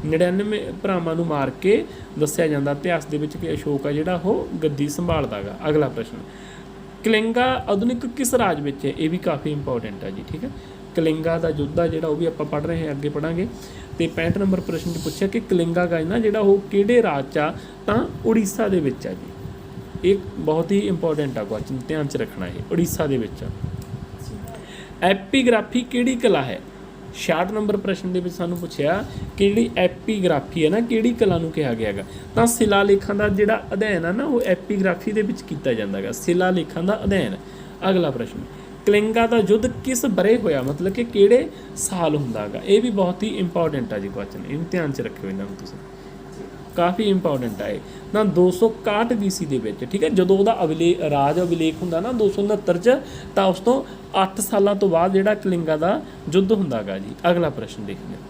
99 ਭਰਾਵਾਂ ਨੂੰ ਮਾਰ ਕੇ ਦੱਸਿਆ ਜਾਂਦਾ ਇਤਿਹਾਸ ਦੇ ਵਿੱਚ ਕਿ ਅਸ਼ੋਕ ਆ ਜਿਹੜਾ ਉਹ ਗੱਦੀ ਸੰਭਾਲਦਾ ਗਾ। ਅਗਲਾ ਪ੍ਰਸ਼ਨ, ਕਲਿੰਗਾ ਆਧੁਨਿਕ ਕਿਸ ਰਾਜ ਵਿੱਚ ਹੈ? ਇਹ ਵੀ ਕਾਫੀ ਇੰਪੋਰਟੈਂਟ ਹੈ ਜੀ। ਠੀਕ ਹੈ, ਕਲਿੰਗਾ ਦਾ ਯੁੱਧ ਆ ਜਿਹੜਾ ਉਹ ਵੀ ਆਪਾਂ ਪੜ੍ਹ ਰਹੇ ਹਾਂ, ਅੱਗੇ ਪੜ੍ਹਾਂਗੇ। ਤੇ 65 ਨੰਬਰ ਪ੍ਰਸ਼ਨ 'ਚ ਪੁੱਛਿਆ ਕਿ ਕਲਿੰਗਾ ਗਾ ਨਾ ਜਿਹੜਾ ਉਹ ਕਿਹੜੇ ਰਾਜ 'ਚ ਆ, ਤਾਂ ਉੜੀਸਾ ਦੇ ਵਿੱਚ ਆ ਜੀ। ਇਹ ਬਹੁਤ ਹੀ ਇੰਪੋਰਟੈਂਟ ਆ ਕੁਐਸਚਨ, ਧਿਆਨ 'ਚ ਰੱਖਣਾ ਇਹ ਉੜੀਸਾ ਦੇ ਵਿੱਚ ਆ। ਐਪੀਗ੍ਰਾਫੀ ਕਿਹੜੀ ਕਲਾ ਹੈ? 66 ਨੰਬਰ ਪ੍ਰਸ਼ਨ ਦੇ ਵਿੱਚ ਸਾਨੂੰ ਪੁੱਛਿਆ ਕਿ ਜਿਹੜੀ ਐਪੀਗ੍ਰਾਫੀ ਹੈ ਨਾ ਕਿਹੜੀ ਕਲਾ ਨੂੰ ਕਿਹਾ ਗਿਆ ਹੈਗਾ, ਤਾਂ ਸਿਲਾਲੇਖਾਂ ਦਾ ਜਿਹੜਾ ਅਧਿਐਨ ਆ ਨਾ ਉਹ ਐਪੀਗ੍ਰਾਫੀ ਦੇ ਵਿੱਚ ਕੀਤਾ ਜਾਂਦਾ ਗਾ, ਸਿਲਾਲੇਖਾਂ ਦਾ ਅਧਿਐਨ। ਅਗਲਾ ਪ੍ਰਸ਼ਨ, ਕਲਿੰਗਾ ਦਾ ਯੁੱਧ ਕਿਸ ਬਰੇ ਹੋਇਆ, ਮਤਲਬ ਕਿ ਕਿਹੜੇ ਸਾਲ ਹੁੰਦਾ ਗਾ? ਇਹ ਵੀ ਬਹੁਤ ਹੀ ਇੰਪੋਰਟੈਂਟ ਆ ਜੀ ਕੁਐਸਚਨ, ਇਹਨੂੰ ਧਿਆਨ 'ਚ ਰੱਖਿਓ ਇਹਨਾਂ ਨੂੰ ਤੁਸੀਂ, ਕਾਫੀ ਇੰਪੋਰਟੈਂਟ ਆ ਇਹ। ਤਾਂ 261 BC ਦੇ ਵਿੱਚ, ਠੀਕ ਹੈ, ਜਦੋਂ ਉਹਦਾ ਰਾਜ ਅਭਿਲੇਖ ਹੁੰਦਾ ਨਾ 269 'ਚ, ਤਾਂ ਉਸ ਤੋਂ 8 ਸਾਲਾਂ ਤੋਂ ਬਾਅਦ ਜਿਹੜਾ ਕਲਿੰਗਾ ਦਾ ਯੁੱਧ ਹੁੰਦਾ ਗਾ ਜੀ। ਅਗਲਾ ਪ੍ਰਸ਼ਨ ਦੇਖਦੇ ਹਾਂ,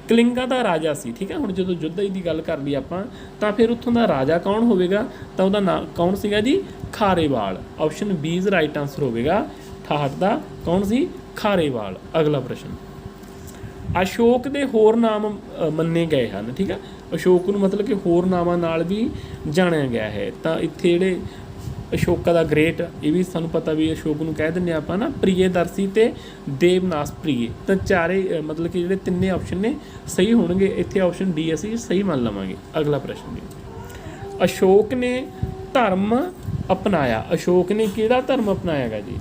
ਕਲਿੰਗਾ ਦਾ ਰਾਜਾ ਸੀ, ਠੀਕ ਹੈ, ਹੁਣ ਜਦੋਂ ਯੁੱਧ ਦੀ ਗੱਲ ਕਰ ਲਈ ਆਪਾਂ, ਤਾਂ ਫਿਰ ਉੱਥੋਂ ਦਾ ਰਾਜਾ ਕੌਣ ਹੋਵੇਗਾ, ਤਾਂ ਉਹਦਾ ਨਾਮ ਕੌਣ ਸੀਗਾ ਜੀ? Kharavela. Option B is right answer ਹੋਵੇਗਾ 68 ਦਾ, ਕੌਣ ਸੀ? ਖਾਰੇਵਾਲ। ਅਗਲਾ ਪ੍ਰਸ਼ਨ, ਅਸ਼ੋਕ ਦੇ ਹੋਰ ਨਾਮ ਮੰਨੇ ਗਏ ਹਨ, ਠੀਕ ਹੈ, ਅਸ਼ੋਕ ਨੂੰ ਮਤਲਬ ਕਿ ਹੋਰ ਨਾਵਾਂ ਨਾਲ ਵੀ ਜਾਣਿਆ ਗਿਆ ਹੈ। ਤਾਂ ਇੱਥੇ ਜਿਹੜੇ ਅਸ਼ੋਕਾ ਦਾ ਗ੍ਰੇਟ, ਇਹ ਵੀ ਸਾਨੂੰ ਪਤਾ ਵੀ ਅਸ਼ੋਕ ਨੂੰ ਕਹਿ ਦਿੰਦੇ ਆਪਾਂ ਨਾ, ਪ੍ਰਿਯਦਰਸ਼ੀ ਤੇ ਦੇਵਨਾਸ ਪ੍ਰਿਯ, ਤਾਂ ਚਾਰੇ ਮਤਲਬ ਕਿ ਜਿਹੜੇ ਤਿੰਨੇ ਆਪਸ਼ਨ ਨੇ ਸਹੀ ਹੋਣਗੇ। ਇੱਥੇ ਆਪਸ਼ਨ ਡੀ ਅਸੀਂ ਸਹੀ ਮੰਨ ਲਵਾਂਗੇ। ਅਗਲਾ ਪ੍ਰਸ਼ਨ, ਅਸ਼ੋਕ ਨੇ ਧਰਮ ਅਪਣਾਇਆ, ਅਸ਼ੋਕ ਨੇ ਕਿਹੜਾ ਧਰਮ ਅਪਣਾਇਆ ਗਾ ਜੀ?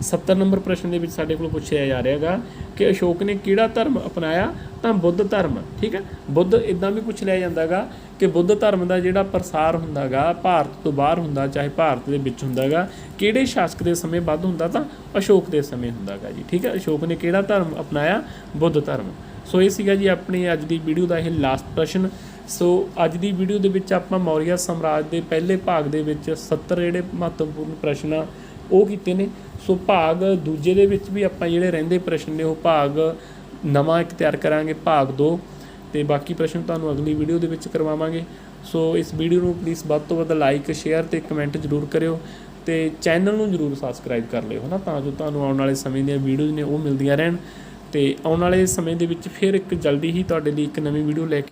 70 ਨੰਬਰ ਪ੍ਰਸ਼ਨ ਦੇ ਵਿੱਚ ਸਾਡੇ ਕੋਲ ਪੁੱਛਿਆ ਜਾ ਰਿਹਾ ਹੈਗਾ ਕਿ ਅਸ਼ੋਕ ਨੇ ਕਿਹੜਾ ਧਰਮ ਅਪਣਾਇਆ, ਤਾਂ ਬੁੱਧ ਧਰਮ, ਠੀਕ ਹੈ। ਬੁੱਧ ਇੱਦਾਂ ਵੀ ਪੁੱਛ ਲਿਆ ਜਾਂਦਾ ਗਾ ਕਿ ਬੁੱਧ ਧਰਮ ਦਾ ਜਿਹੜਾ ਪ੍ਰਸਾਰ ਹੁੰਦਾ ਗਾ ਭਾਰਤ ਤੋਂ ਬਾਹਰ ਹੁੰਦਾ ਚਾਹੇ ਭਾਰਤ ਦੇ ਵਿੱਚ ਹੁੰਦਾ ਗਾ, ਕਿਹੜੇ ਸ਼ਾਸਕ ਦੇ ਸਮੇਂ ਵੱਧ ਹੁੰਦਾ, ਤਾਂ ਅਸ਼ੋਕ ਦੇ ਸਮੇਂ ਹੁੰਦਾ ਗਾ ਜੀ, ਠੀਕ ਹੈ। ਅਸ਼ੋਕ ਨੇ ਕਿਹੜਾ ਧਰਮ ਅਪਣਾਇਆ? ਬੁੱਧ ਧਰਮ। ਸੋ ਇਹ ਸੀਗਾ ਜੀ ਆਪਣੀ ਅੱਜ ਦੀ ਵੀਡੀਓ ਦਾ ਇਹ ਲਾਸਟ ਪ੍ਰਸ਼ਨ। ਸੋ ਅੱਜ ਦੀ ਵੀਡੀਓ ਦੇ ਵਿੱਚ ਆਪਾਂ ਮੌਰੀਆ ਸਾਮਰਾਜ ਦੇ ਪਹਿਲੇ ਭਾਗ ਦੇ ਵਿੱਚ 70 ਜਿਹੜੇ ਮਹੱਤਵਪੂਰਨ ਪ੍ਰਸ਼ਨ ਆ ਉਹ ਕੀਤੇ ਨੇ। ਸੋ ਭਾਗ ਦੂਜੇ ਦੇ ਵਿੱਚ ਵੀ ਆਪਾਂ ਜਿਹੜੇ ਰਹਿੰਦੇ ਪ੍ਰਸ਼ਨ ਨੇ ਉਹ ਭਾਗ ਨਵਾਂ ਇੱਕ ਤਿਆਰ ਕਰਾਂਗੇ, ਭਾਗ 2, ਅਤੇ ਬਾਕੀ ਪ੍ਰਸ਼ਨ ਤੁਹਾਨੂੰ ਅਗਲੀ ਵੀਡੀਓ ਦੇ ਵਿੱਚ ਕਰਵਾਵਾਂਗੇ। ਸੋ ਇਸ ਵੀਡੀਓ ਨੂੰ ਪਲੀਜ਼ ਵੱਧ ਤੋਂ ਵੱਧ ਲਾਈਕ, ਸ਼ੇਅਰ ਅਤੇ ਕਮੈਂਟ ਜ਼ਰੂਰ ਕਰਿਓ, ਅਤੇ ਚੈਨਲ ਨੂੰ ਜ਼ਰੂਰ ਸਬਸਕ੍ਰਾਈਬ ਕਰ ਲਿਓ, ਹੈ ਨਾ, ਤਾਂ ਜੋ ਤੁਹਾਨੂੰ ਆਉਣ ਵਾਲੇ ਸਮੇਂ ਦੀਆਂ ਵੀਡੀਓਜ਼ ਨੇ ਉਹ ਮਿਲਦੀਆਂ ਰਹਿਣ। ਅਤੇ ਆਉਣ ਵਾਲੇ ਸਮੇਂ ਦੇ ਵਿੱਚ ਫਿਰ ਇੱਕ ਜਲਦੀ ਹੀ ਤੁਹਾਡੇ ਲਈ ਇੱਕ ਨਵੀਂ ਵੀਡੀਓ ਲੈ ਕੇ